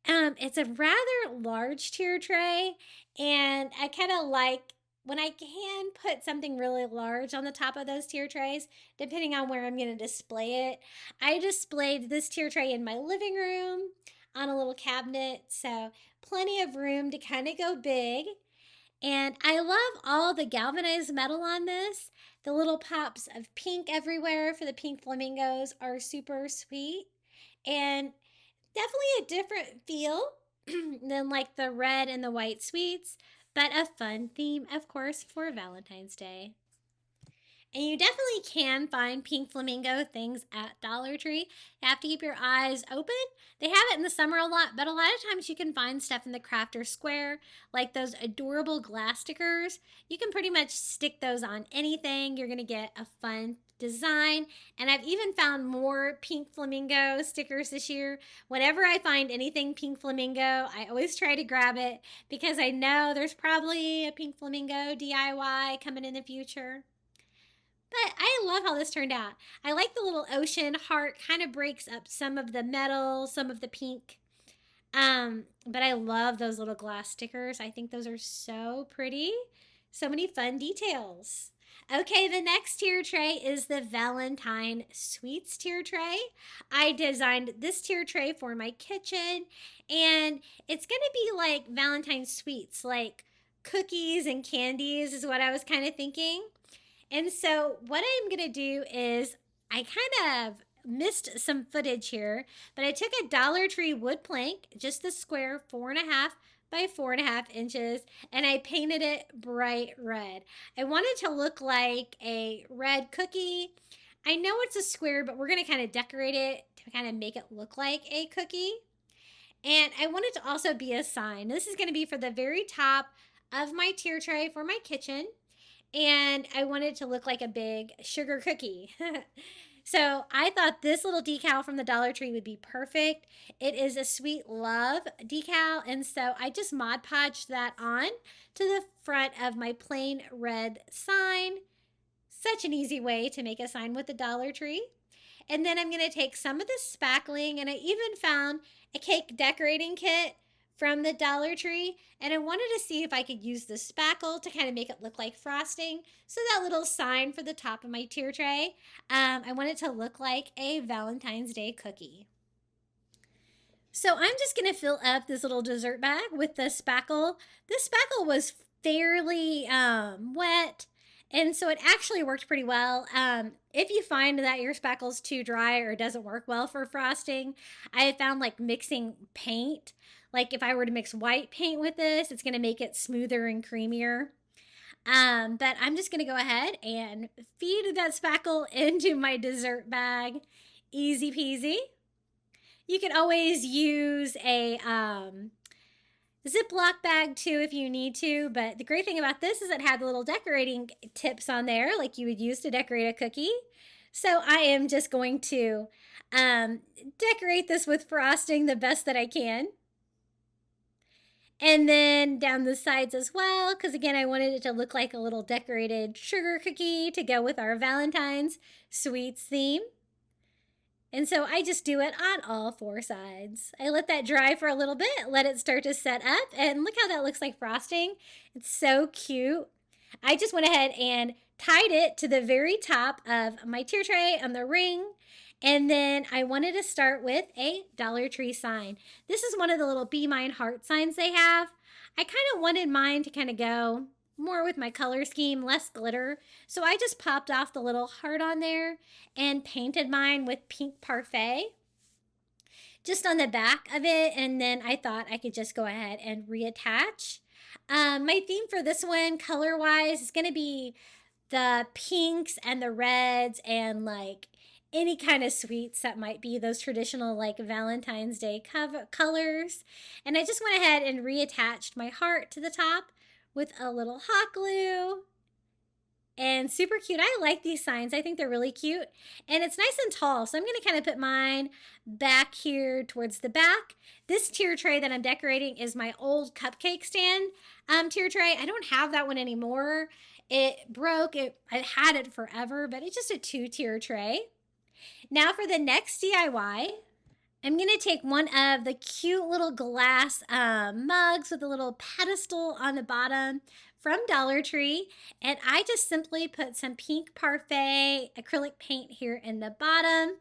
Speaker 2: It's a rather large tier tray, and I kind of like when I can put something really large on the top of those tier trays, depending on where I'm going to display it. I displayed this tier tray in my living room on a little cabinet, so plenty of room to kind of go big. And I love all the galvanized metal on this. The little pops of pink everywhere for the pink flamingos are super sweet. And definitely a different feel than like the red and the white sweets, but a fun theme, of course, for Valentine's Day. And you definitely can find pink flamingo things at Dollar Tree. You have to keep your eyes open. They have it in the summer a lot, but a lot of times you can find stuff in the Crafter Square, like those adorable glass stickers. You can pretty much stick those on anything. You're going to get a fun design. And I've even found more pink flamingo stickers this year. Whenever I find anything pink flamingo, I always try to grab it because I know there's probably a pink flamingo DIY coming in the future. But I love how this turned out. I like the little ocean heart, kind of breaks up some of the metal, some of the pink. But I love those little glass stickers. I think those are so pretty. So many fun details. Okay, the next tier tray is the Valentine Sweets tier tray. I designed this tier tray for my kitchen, and it's going to be like Valentine Sweets, like cookies and candies is what I was kind of thinking. And so what I'm going to do is I kind of missed some footage here, but I took a Dollar Tree wood plank, just the square 4.5 by 4.5 inches, and I painted it bright red. I want it to look like a red cookie. I know it's a square, but we're going to kind of decorate it to kind of make it look like a cookie. And I want it to also be a sign. This is going to be for the very top of my tier tray for my kitchen. And I want it to look like a big sugar cookie. So I thought this little decal from the Dollar Tree would be perfect. It is a Sweet Love decal, and so I just Mod Podged that on to the front of my plain red sign. Such an easy way to make a sign with the Dollar Tree. And then I'm going to take some of the spackling, and I even found a cake decorating kit from the Dollar Tree, and I wanted to see if I could use the spackle to kind of make it look like frosting. So that little sign for the top of my tier tray, I want it to look like a Valentine's Day cookie. So I'm just going to fill up this little dessert bag with the spackle. This spackle was fairly wet, and so it actually worked pretty well. If you find that your spackle's too dry or doesn't work well for frosting, I have found like mixing paint. Like if I were to mix white paint with this, it's going to make it smoother and creamier. But I'm just going to go ahead and feed that spackle into my dessert bag. Easy peasy. You can always use a Ziploc bag too if you need to. But the great thing about this is it had the little decorating tips on there like you would use to decorate a cookie. So I am just going to decorate this with frosting the best that I can. And then down the sides as well, because again, I wanted it to look like a little decorated sugar cookie to go with our Valentine's sweets theme. And so I just do it on all 4 sides. I let that dry for a little bit, let it start to set up, and look how that looks like frosting. It's so cute. I just went ahead and tied it to the very top of my tier tray on the ring. And then I wanted to start with a Dollar Tree sign. This is one of the little Be Mine heart signs they have. I kind of wanted mine to kind of go more with my color scheme, less glitter. So I just popped off the little heart on there and painted mine with pink parfait just on the back of it. And then I thought I could just go ahead and reattach. My theme for this one, color-wise, is going to be the pinks and the reds and like any kind of sweets that might be those traditional like Valentine's Day colors. And I just went ahead and reattached my heart to the top with a little hot glue. And super cute. I like these signs. I think they're really cute. And it's nice and tall. So I'm going to kind of put mine back here towards the back. This tier tray that I'm decorating is my old cupcake stand tier tray. I don't have that one anymore. It broke. I had it forever, but it's just a 2-tier tray. Now for the next DIY, I'm going to take one of the cute little glass mugs with a little pedestal on the bottom from Dollar Tree, and I just simply put some pink parfait acrylic paint here in the bottom.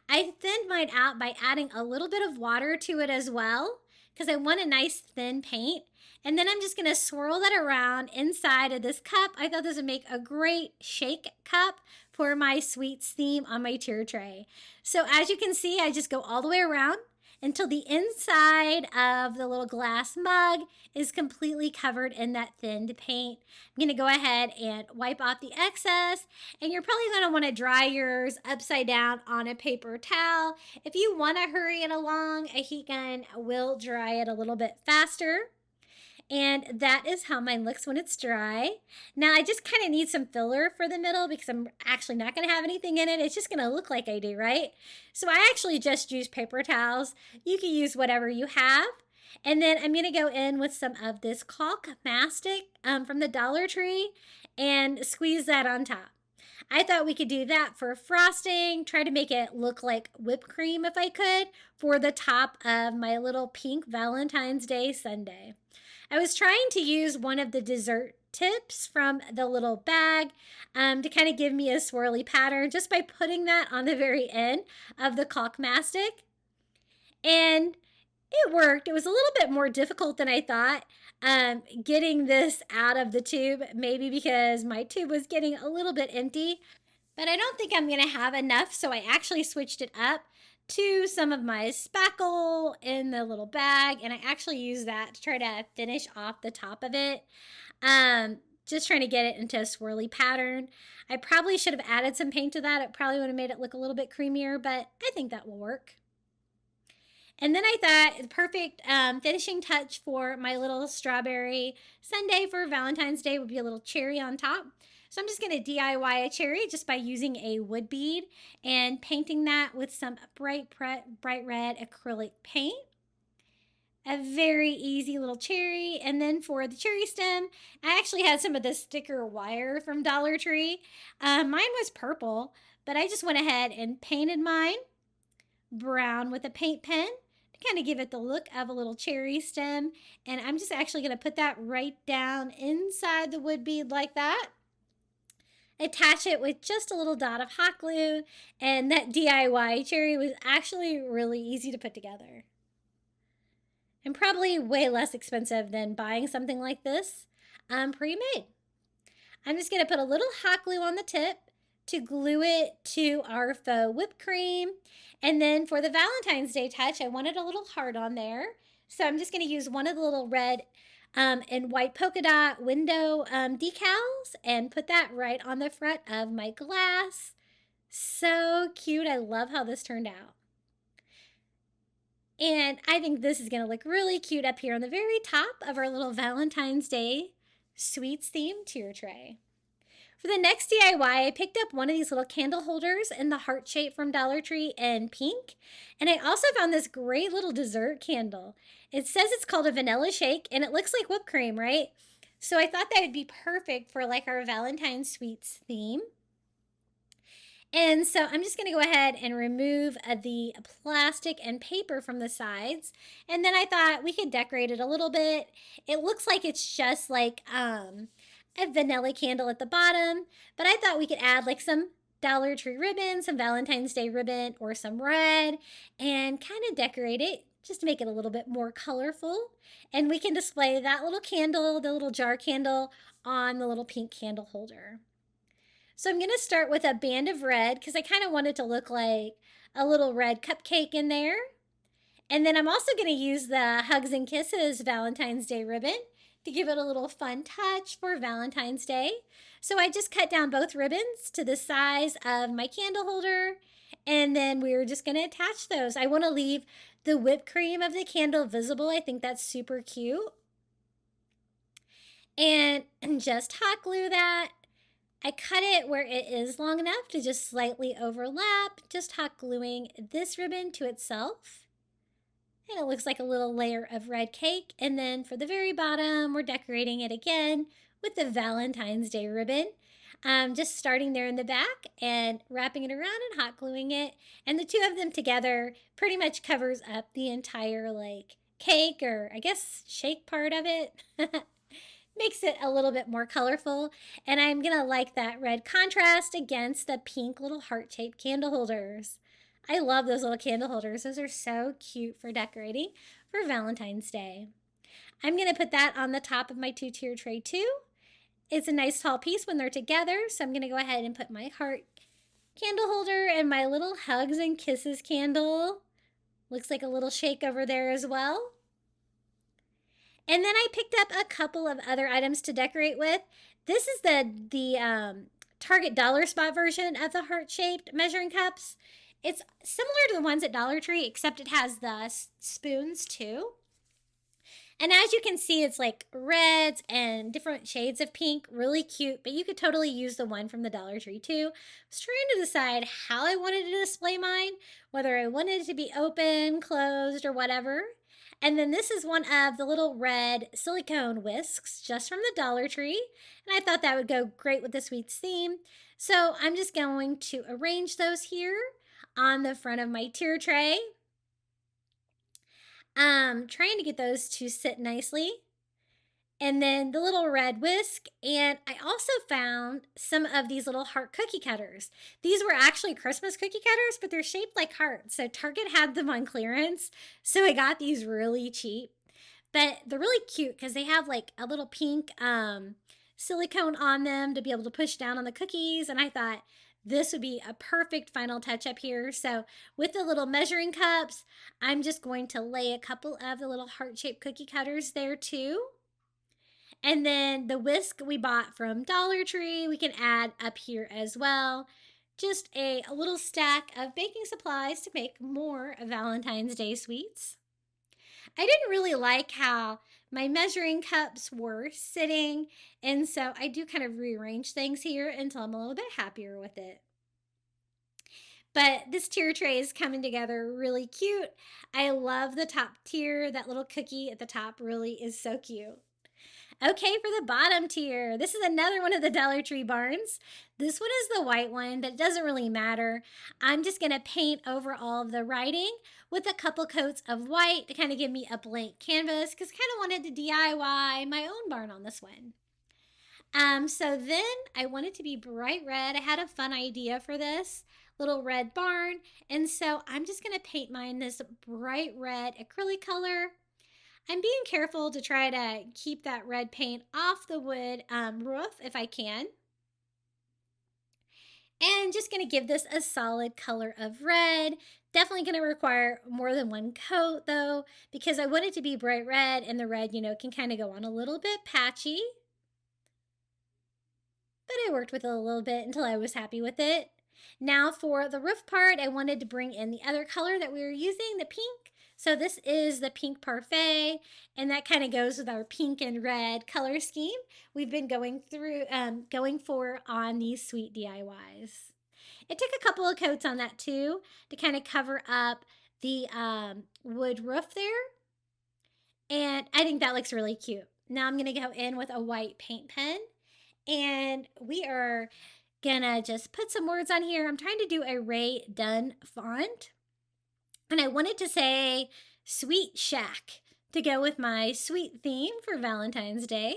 Speaker 2: I thinned mine out by adding a little bit of water to it as well because I want a nice thin paint. And then I'm just going to swirl that around inside of this cup. I thought this would make a great shake cup for my sweets theme on my tier tray. So as you can see, I just go all the way around until the inside of the little glass mug is completely covered in that thinned paint. I'm going to go ahead and wipe off the excess, and you're probably going to want to dry yours upside down on a paper towel. If you want to hurry it along, a heat gun will dry it a little bit faster. And that is how mine looks when it's dry. Now I just kind of need some filler for the middle because I'm actually not going to have anything in it. It's just going to look like I do, right? So I actually just use paper towels. You can use whatever you have. And then I'm going to go in with some of this caulk mastic from the Dollar Tree and squeeze that on top. I thought we could do that for frosting, try to make it look like whipped cream if I could for the top of my little pink Valentine's Day sundae. I was trying to use one of the dessert tips from the little bag to kind of give me a swirly pattern just by putting that on the very end of the caulk mastic. And it worked. It was a little bit more difficult than I thought getting this out of the tube, maybe because my tube was getting a little bit empty. But I don't think I'm going to have enough, so I actually switched it up to some of my spackle in the little bag, and I actually use that to try to finish off the top of it. Just trying to get it into a swirly pattern. I probably should have added some paint to that. It probably would have made it look a little bit creamier, but I think that will work. And then I thought the perfect finishing touch for my little strawberry sundae for Valentine's Day would be a little cherry on top. So I'm just going to DIY a cherry just by using a wood bead and painting that with some bright red acrylic paint. A very easy little cherry. And then for the cherry stem, I actually had some of this thicker wire from Dollar Tree. Mine was purple, but I just went ahead and painted mine brown with a paint pen to kind of give it the look of a little cherry stem. And I'm just actually going to put that right down inside the wood bead like that. Attach it with just a little dot of hot glue, and that DIY cherry was actually really easy to put together. And probably way less expensive than buying something like this pre-made. I'm just going to put a little hot glue on the tip to glue it to our faux whipped cream. And then for the Valentine's Day touch, I wanted a little heart on there. So I'm just going to use one of the little red and white polka dot window decals and put that right on the front of my glass. So cute. I love how this turned out. And I think this is going to look really cute up here on the very top of our little Valentine's Day sweets themed tier tray. For the next DIY, I picked up one of these little candle holders in the heart shape from Dollar Tree in pink. And I also found this great little dessert candle. It says it's called a vanilla shake, and it looks like whipped cream, right? So I thought that would be perfect for like our Valentine sweets theme. And so I'm just going to go ahead and remove the plastic and paper from the sides. And then I thought we could decorate it a little bit. It looks like it's just like a vanilla candle at the bottom, but I thought we could add like some Dollar Tree ribbon, some Valentine's Day ribbon, or some red, and kind of decorate it just to make it a little bit more colorful. And we can display that little candle, the little jar candle, on the little pink candle holder. So I'm going to start with a band of red because I kind of want it to look like a little red cupcake in there. And then I'm also going to use the Hugs and Kisses Valentine's Day ribbon to give it a little fun touch for Valentine's Day. So I just cut down both ribbons to the size of my candle holder, and then we're just going to attach those. I want to leave the whipped cream of the candle visible. I think that's super cute. And just hot glue that. I cut it where it is long enough to just slightly overlap, just hot gluing this ribbon to itself. And it looks like a little layer of red cake. And then for the very bottom, we're decorating it again with the Valentine's Day ribbon. Just starting there in the back and wrapping it around and hot gluing it. And the two of them together pretty much covers up the entire like cake, or I guess shake part of it. Makes it a little bit more colorful. And I'm gonna like that red contrast against the pink little heart-shaped candle holders. I love those little candle holders. Those are so cute for decorating for Valentine's Day. I'm going to put that on the top of my 2-tier tray too. It's a nice tall piece when they're together, so I'm going to go ahead and put my heart candle holder and my little Hugs and Kisses candle. Looks like a little shake over there as well. And then I picked up a couple of other items to decorate with. This is the Target Dollar Spot version of the heart-shaped measuring cups. It's similar to the ones at Dollar Tree, except it has the spoons too. And as you can see, it's like reds and different shades of pink, really cute, but you could totally use the one from the Dollar Tree too. I was trying to decide how I wanted to display mine, whether I wanted it to be open, closed, or whatever. And then this is one of the little red silicone whisks just from the Dollar Tree. And I thought that would go great with the sweets theme. So I'm just going to arrange those here on the front of my tier tray. Trying to get those to sit nicely. And then the little red whisk. And I also found some of these little heart cookie cutters. These were actually Christmas cookie cutters, but they're shaped like hearts. So Target had them on clearance. So I got these really cheap. But they're really cute because they have like a little pink silicone on them to be able to push down on the cookies. And I thought this would be a perfect final touch up here. So with the little measuring cups, I'm just going to lay a couple of the little heart-shaped cookie cutters there too. And then the whisk we bought from Dollar Tree, we can add up here as well. Just a little stack of baking supplies to make more Valentine's Day sweets. I didn't really like how my measuring cups were sitting, and so I do kind of rearrange things here until I'm a little bit happier with it. But this tier tray is coming together really cute. I love the top tier. That little cookie at the top really is so cute. Okay, for the bottom tier, this is another one of the Dollar Tree barns. This one is the white one, but it doesn't really matter. I'm just going to paint over all of the writing with a couple coats of white to kind of give me a blank canvas, because I kind of wanted to DIY my own barn on this one. So then I want it to be bright red. I had a fun idea for this little red barn, and so I'm just going to paint mine this bright red acrylic color. I'm being careful to try to keep that red paint off the wood roof if I can. And just going to give this a solid color of red. Definitely going to require more than one coat though, because I want it to be bright red, and the red, can kind of go on a little bit patchy. But I worked with it a little bit until I was happy with it. Now for the roof part, I wanted to bring in the other color that we were using, the pink. So this is the pink parfait, and that kind of goes with our pink and red color scheme we've been going for on these sweet DIYs. It took a couple of coats on that too to kind of cover up the wood roof there, and I think that looks really cute. Now I'm going to go in with a white paint pen, and we are gonna just put some words on here. I'm trying to do a Ray Dunn font, and I wanted to say Sweet Shack to go with my sweet theme for Valentine's Day.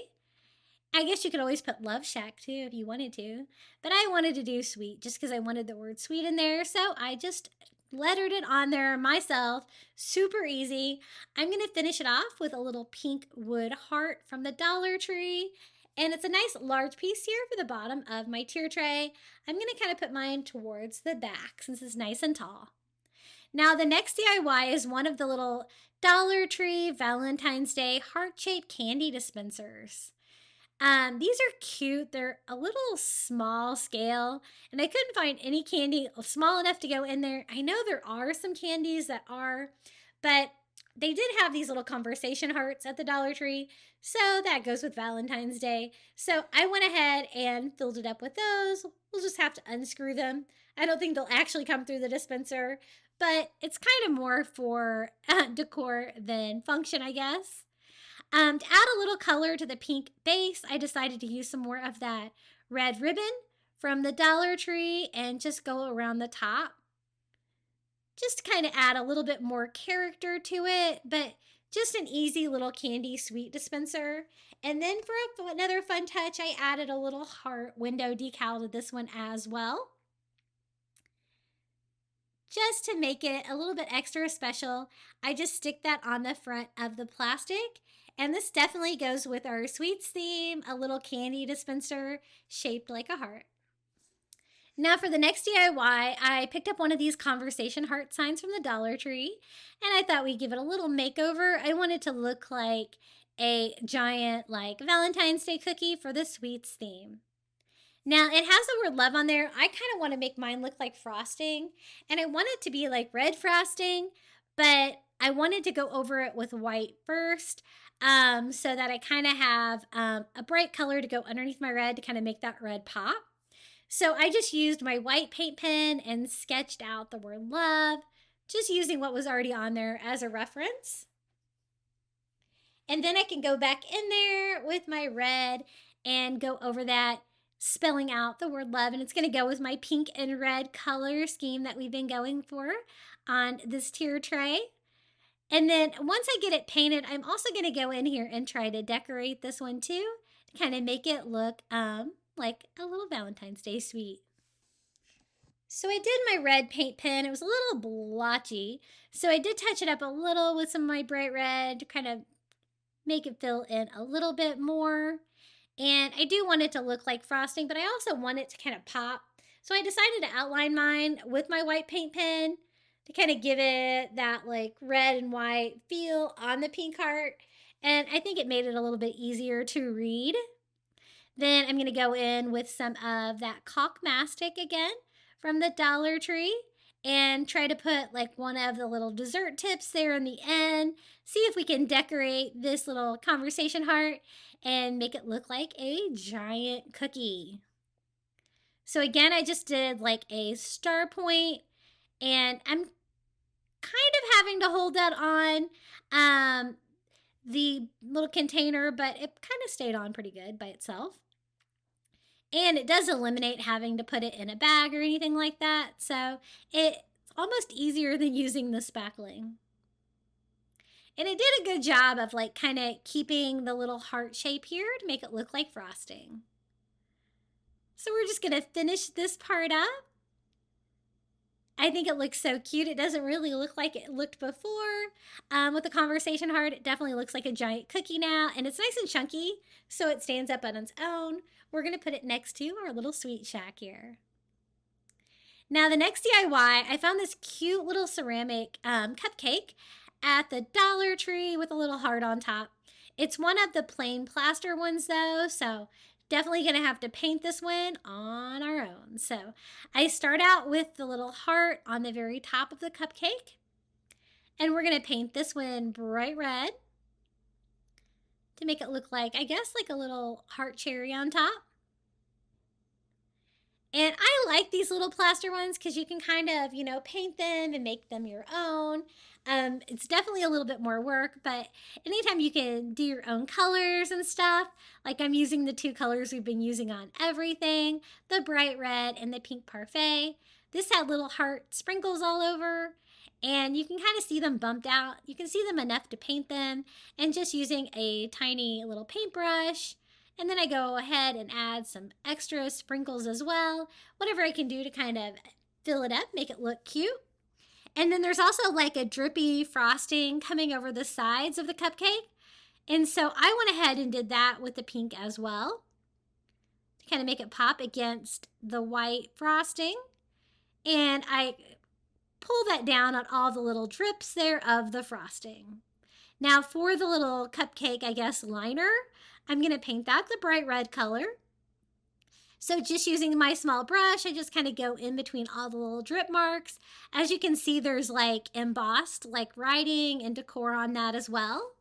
Speaker 2: I guess you could always put Love Shack too if you wanted to. But I wanted to do sweet just because I wanted the word sweet in there. So I just lettered it on there myself. Super easy. I'm going to finish it off with a little pink wood heart from the Dollar Tree. And it's a nice large piece here for the bottom of my tier tray. I'm going to kind of put mine towards the back since it's nice and tall. Now the next DIY is one of the little Dollar Tree Valentine's Day heart-shaped candy dispensers. These are cute. They're a little small scale, and I couldn't find any candy small enough to go in there. I know there are some candies that are, but they did have these little conversation hearts at the Dollar Tree, so that goes with Valentine's Day. So I went ahead and filled it up with those. We'll just have to unscrew them. I don't think they'll actually come through the dispenser, but it's kind of more for decor than function, I guess. To add a little color to the pink base, I decided to use some more of that red ribbon from the Dollar Tree and just go around the top. Just to kind of add a little bit more character to it, but just an easy little candy sweet dispenser. And then for another fun touch, I added a little heart window decal to this one as well, just to make it a little bit extra special. I just stick that on the front of the plastic. And this definitely goes with our sweets theme, a little candy dispenser shaped like a heart. Now for the next DIY, I picked up one of these conversation heart signs from the Dollar Tree, and I thought we'd give it a little makeover. I wanted to look like a giant like Valentine's Day cookie for the sweets theme. Now, it has the word love on there. I kind of want to make mine look like frosting, and I want it to be like red frosting, but I wanted to go over it with white first, so that I kind of have a bright color to go underneath my red to kind of make that red pop. So I just used my white paint pen and sketched out the word love, just using what was already on there as a reference. And then I can go back in there with my red and go over that, spelling out the word love, and it's going to go with my pink and red color scheme that we've been going for on this tier tray. And then once I get it painted, I'm also going to go in here and try to decorate this one too, to kind of make it look like a little Valentine's Day sweet. So I did my red paint pen. It was a little blotchy, so I did touch it up a little with some of my bright red to kind of make it fill in a little bit more. And I do want it to look like frosting, but I also want it to kind of pop. So I decided to outline mine with my white paint pen to kind of give it that like red and white feel on the pink heart. And I think it made it a little bit easier to read. Then I'm going to go in with some of that caulk mastic again from the Dollar Tree and try to put like one of the little dessert tips there in the end. See if we can decorate this little conversation heart and make it look like a giant cookie. So again, I just did like a star point, and I'm kind of having to hold that on the little container, but it kind of stayed on pretty good by itself. And it does eliminate having to put it in a bag or anything like that. So it's almost easier than using the spackling. And it did a good job of like kind of keeping the little heart shape here to make it look like frosting. So we're just going to finish this part up. I think it looks so cute. It doesn't really look like it looked before. With the conversation heart, it definitely looks like a giant cookie now. And it's nice and chunky, so it stands up on its own. We're going to put it next to our little sweet shack here. Now the next DIY, I found this cute little ceramic cupcake at the Dollar Tree with a little heart on top. It's one of the plain plaster ones though, so definitely going to have to paint this one on our own. So I start out with the little heart on the very top of the cupcake, and we're going to paint this one bright red to make it look like, I guess, like a little heart cherry on top. And I like these little plaster ones because you can kind of, paint them and make them your own. It's definitely a little bit more work, but anytime you can do your own colors and stuff, like I'm using the two colors we've been using on everything, the bright red and the pink parfait. This had little heart sprinkles all over, and you can kind of see them bumped out. You can see them enough to paint them, and just using a tiny little paintbrush And then I go ahead and add some extra sprinkles as well, whatever I can do to kind of fill it up, make it look cute. And then there's also like a drippy frosting coming over the sides of the cupcake. And so I went ahead and did that with the pink as well to kind of make it pop against the white frosting. And I pull that down on all the little drips there of the frosting. Now for the little cupcake, I guess, liner, I'm going to paint that the bright red color. So just using my small brush, I just kind of go in between all the little drip marks. As you can see, there's like embossed like writing and decor on that as well.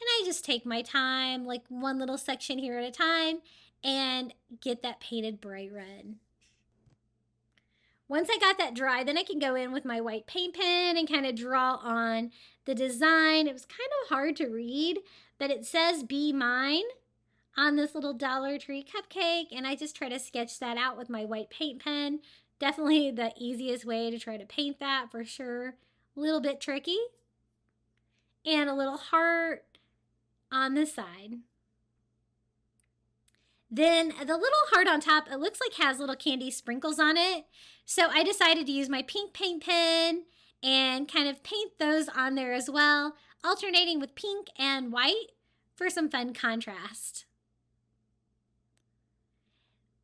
Speaker 2: And I just take my time, like one little section here at a time, and get that painted bright red. Once I got that dry, then I can go in with my white paint pen and kind of draw on the design. It was kind of hard to read, but it says "Be Mine" on this little Dollar Tree cupcake, and I just try to sketch that out with my white paint pen. Definitely the easiest way to try to paint that for sure. A little bit tricky. And a little heart on the side. Then the little heart on top, it looks like has little candy sprinkles on it. So I decided to use my pink paint pen and kind of paint those on there as well, alternating with pink and white for some fun contrast.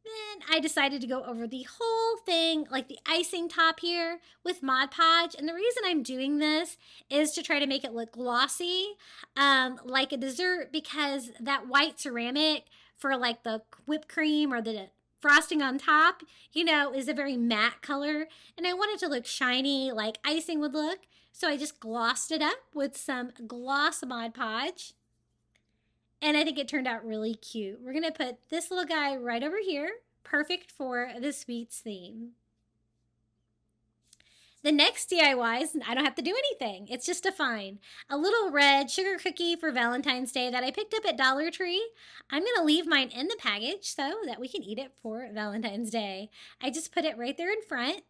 Speaker 2: Then I decided to go over the whole thing, like the icing top here, with Mod Podge. And the reason I'm doing this is to try to make it look glossy, like a dessert, because that white ceramic for like the whipped cream or the frosting on top, you know, is a very matte color. And I want it to look shiny like icing would look. So I just glossed it up with some gloss Mod Podge. And I think it turned out really cute. We're going to put this little guy right over here. Perfect for the sweets theme. The next DIYs, I don't have to do anything. It's just a find. A little red sugar cookie for Valentine's Day that I picked up at Dollar Tree. I'm going to leave mine in the package so that we can eat it for Valentine's Day. I just put it right there in front.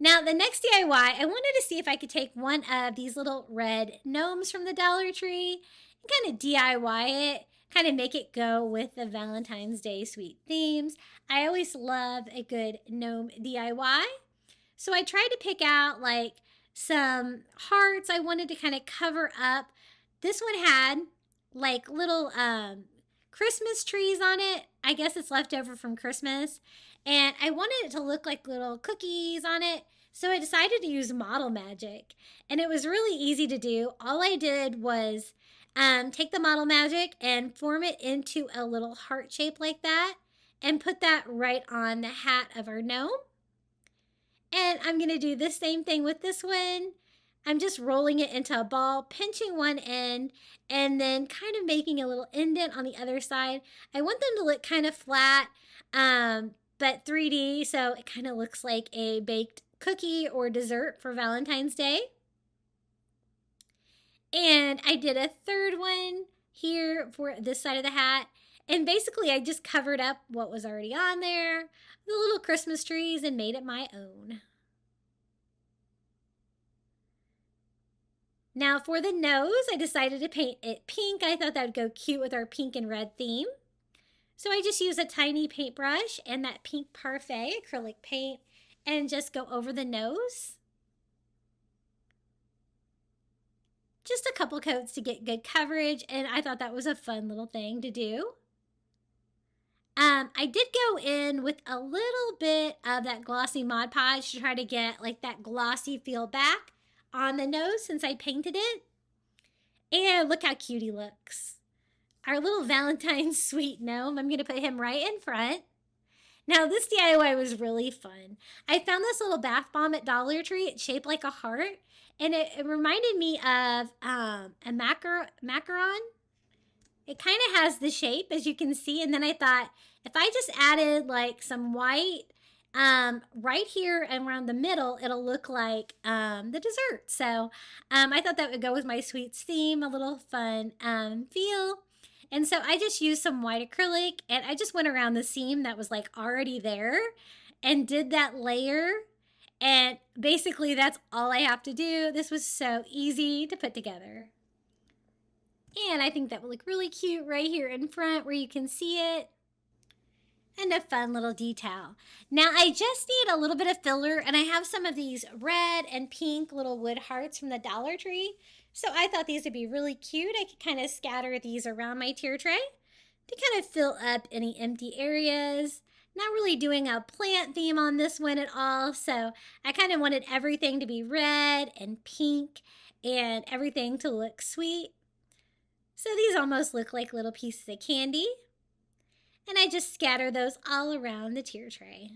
Speaker 2: Now, the next DIY, I wanted to see if I could take one of these little red gnomes from the Dollar Tree and kind of DIY it, kind of make it go with the Valentine's Day sweet themes. I always love a good gnome DIY. So I tried to pick out like some hearts I wanted to kind of cover up. This one had like little Christmas trees on it. I guess it's left over from Christmas. And I wanted it to look like little cookies on it. So I decided to use Model Magic. And it was really easy to do. All I did was take the Model Magic and form it into a little heart shape like that. And put that right on the hat of our gnome. And I'm going to do the same thing with this one. I'm just rolling it into a ball, pinching one end, and then kind of making a little indent on the other side. I want them to look kind of flat, but 3D, so it kind of looks like a baked cookie or dessert for Valentine's Day. And I did a third one here for this side of the hat. And basically, I just covered up what was already on there, the little Christmas trees, and made it my own. Now for the nose, I decided to paint it pink. I thought that would go cute with our pink and red theme. So I just use a tiny paintbrush and that pink parfait acrylic paint and just go over the nose. Just a couple coats to get good coverage, and I thought that was a fun little thing to do. I did go in with a little bit of that glossy Mod Podge to try to get like that glossy feel back on the nose since I painted it. And look how cute he looks. Our little Valentine sweet gnome. I'm going to put him right in front. Now this DIY was really fun. I found this little bath bomb at Dollar Tree. It's shaped like a heart. And it reminded me of a macaron. It kind of has the shape, as you can see. And then I thought, if I just added like some white right here and around the middle, it'll look like the dessert. So I thought that would go with my sweets theme, a little fun feel. And so I just used some white acrylic and I just went around the seam that was like already there and did that layer. And basically that's all I have to do. This was so easy to put together. And I think that would look really cute right here in front where you can see it. And a fun little detail. Now I just need a little bit of filler, and I have some of these red and pink little wood hearts from the Dollar Tree. So I thought these would be really cute. I could kind of scatter these around my tier tray to kind of fill up any empty areas. Not really doing a plant theme on this one at all, so I kind of wanted everything to be red and pink and everything to look sweet. So these almost look like little pieces of candy. And I just scatter those all around the tier tray.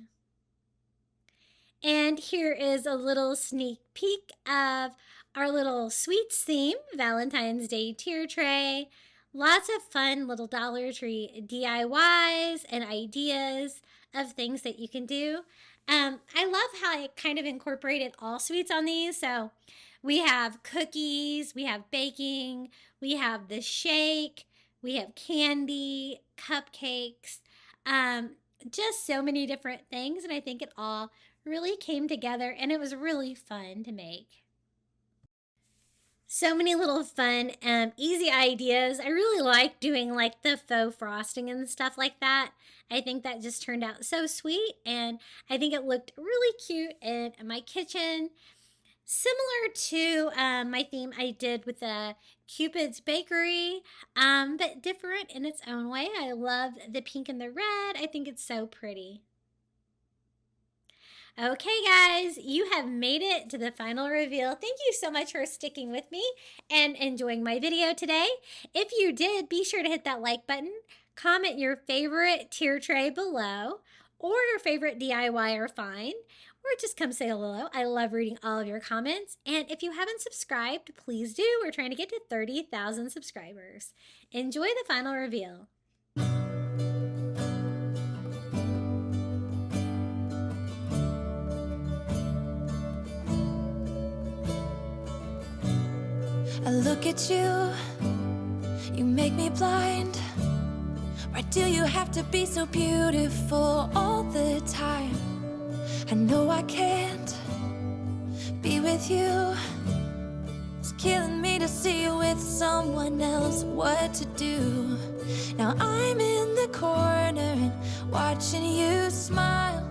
Speaker 2: And here is a little sneak peek of our little sweets theme, Valentine's Day tier tray. Lots of fun little Dollar Tree DIYs and ideas of things that you can do. I love how I kind of incorporated all sweets on these. So we have cookies, we have baking, we have the shake, we have candy, cupcakes, just so many different things. And I think it all really came together and it was really fun to make. So many little fun, easy ideas. I really like doing like the faux frosting and stuff like that. I think that just turned out so sweet and I think it looked really cute in my kitchen. Similar to my theme I did with the Cupid's Bakery, but different in its own way. I love the pink and the red. I think it's so pretty. Okay, guys, you have made it to the final reveal. Thank you so much for sticking with me and enjoying my video today. If you did, be sure to hit that like button, comment your favorite tier tray below, or your favorite DIY or find, or just come say hello. I love reading all of your comments. And if you haven't subscribed, please do. We're trying to get to 30,000 subscribers. Enjoy the final reveal.
Speaker 1: I look at you, you make me blind. Why do you have to be so beautiful all the time? I know I can't be with you. It's killing me to see you with someone else. What to do? Now I'm in the corner and watching you smile,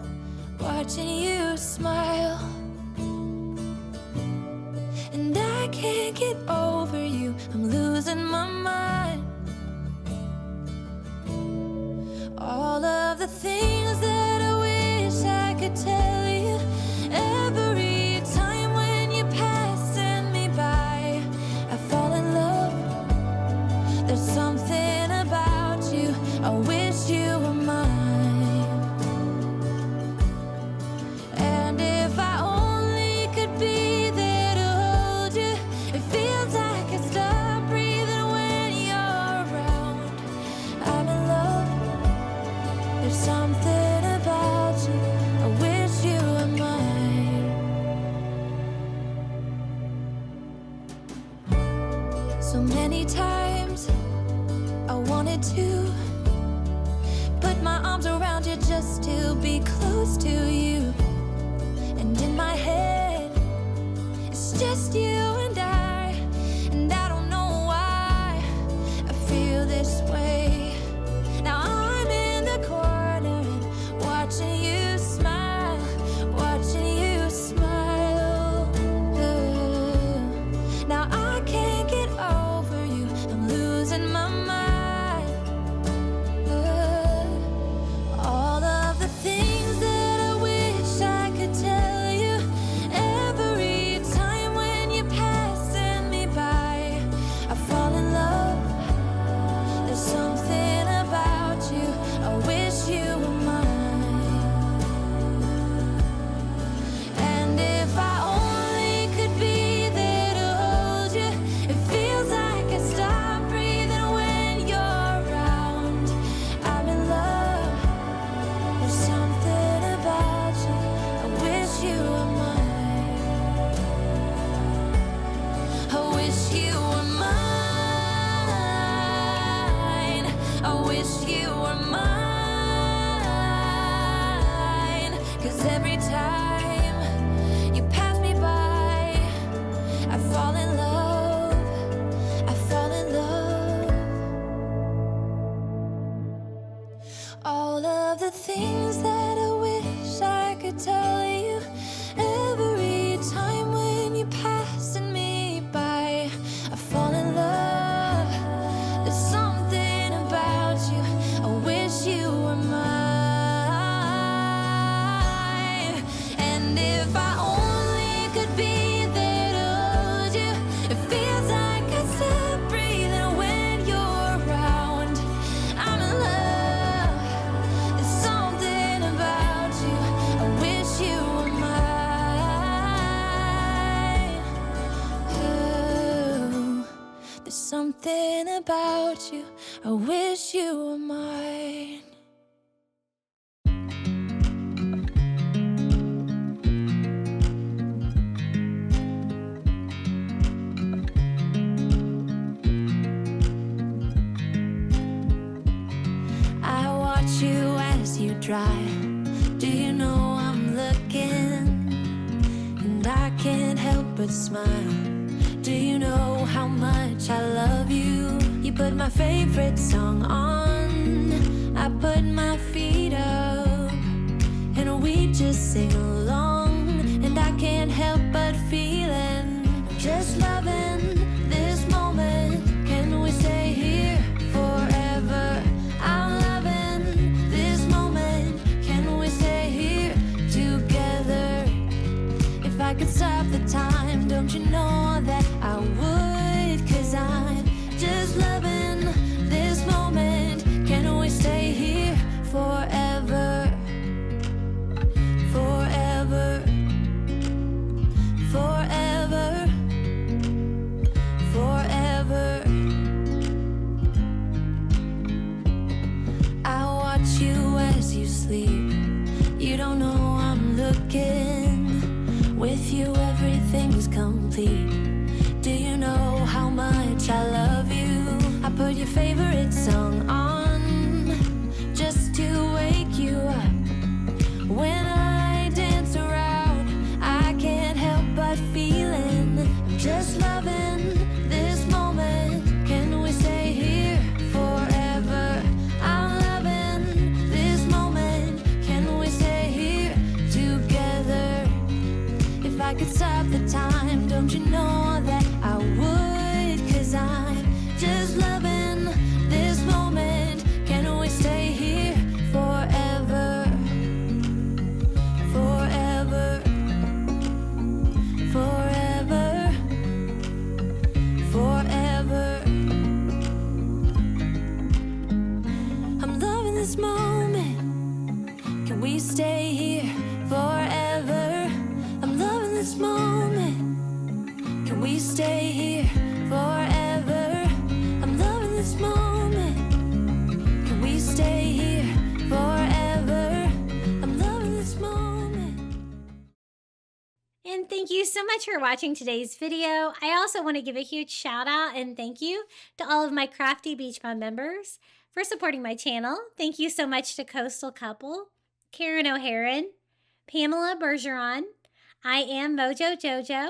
Speaker 1: watching you smile. And I can't get over you, I'm losing my mind. All of the things that I wish I could tell you, every time when you're passing me by, I fall in love. There's something about you, I wish you were mine. And if I only could be there to hold you, it feels like I stop breathing when you're around. I'm in love. There's something about you, I wish you were mine. So many times I wanted to put my arms around you just to be close to you. And in my head, it's just you and I don't know why I feel this way. Now I'm in the corner and watching you smile, watching you smile. Now I can't get over you, I'm losing my mind. All of the things that I wish I could tell you, every time when you're passing me by, I fall in love. There's something about you, I wish you were mine. And if I only could be there to hold you, it feels like I stop breathing when you're around. I'm in love. There's something about you, I wish you were mine. I wish you were mine. I wish you were mine. 'Cause every time you pass me by, I fall in love. I fall in love. All of the things that I wish I could tell you. Every time when you're passing me by, I fall in love. There's something about you, I wish you were mine. And if I only could be there to hold you, it feels like I stop breathing when you're around. I'm in love. There's something about you, I wish you were mine. Ooh, there's something about you, I wish you were mine. I watch you as you drive. Do you know I'm looking? And I can't help but smile. Do you know how much I love you? You put my favorite song on, I put my feet up, and we just sing along. And I can't help but feeling, just loving this moment. Can we stay here forever? I'm loving this moment. Can we stay here together? If I could stop the time, don't you know that I would? 'Cause I'm just loving this moment. Can we stay here forever? Forever. Forever. Forever. I watch you as you sleep. You don't know I'm looking. With you everything's complete. Do you know how much I love you? I put your favorite song on just to wake you up. When I dance around, I can't help but feeling, I'm just loving this moment. Can we stay here forever? I'm loving this moment. Can we stay here together? If I could stop the time, don't you know that I would? 'Cause I'm just loving this moment. Can we stay here forever? Forever. Forever. Forever. I'm loving this moment. Can we stay here forever? I'm loving this moment. Can we stay here forever? I'm loving this moment. Can we stay here forever? I'm loving this moment.
Speaker 2: And thank you so much for watching today's video. I also want to give a huge shout out and thank you to all of my Crafty Beach Bum members for supporting my channel. Thank you so much to Coastal Couple, Karen O'Haron, Pamela Bergeron, I Am Mojo Jojo,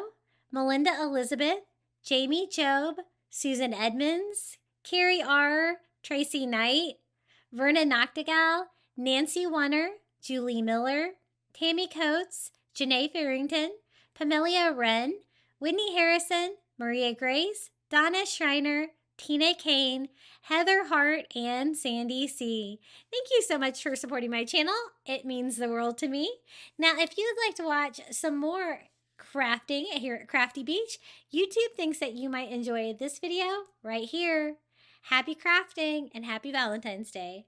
Speaker 2: Melinda Elizabeth, Jamie Job, Susan Edmonds, Carrie R., Tracy Knight, Verna Noctigal, Nancy Wunner, Julie Miller, Tammy Coates, Janae Farrington, Pamelia Wren, Whitney Harrison, Maria Grace, Donna Schreiner, Tina Kane, Heather Hart, and Sandy C. Thank you so much for supporting my channel. It means the world to me. Now, if you'd like to watch some more crafting here at Crafty Beach, YouTube thinks that you might enjoy this video right here. Happy crafting and happy Valentine's Day.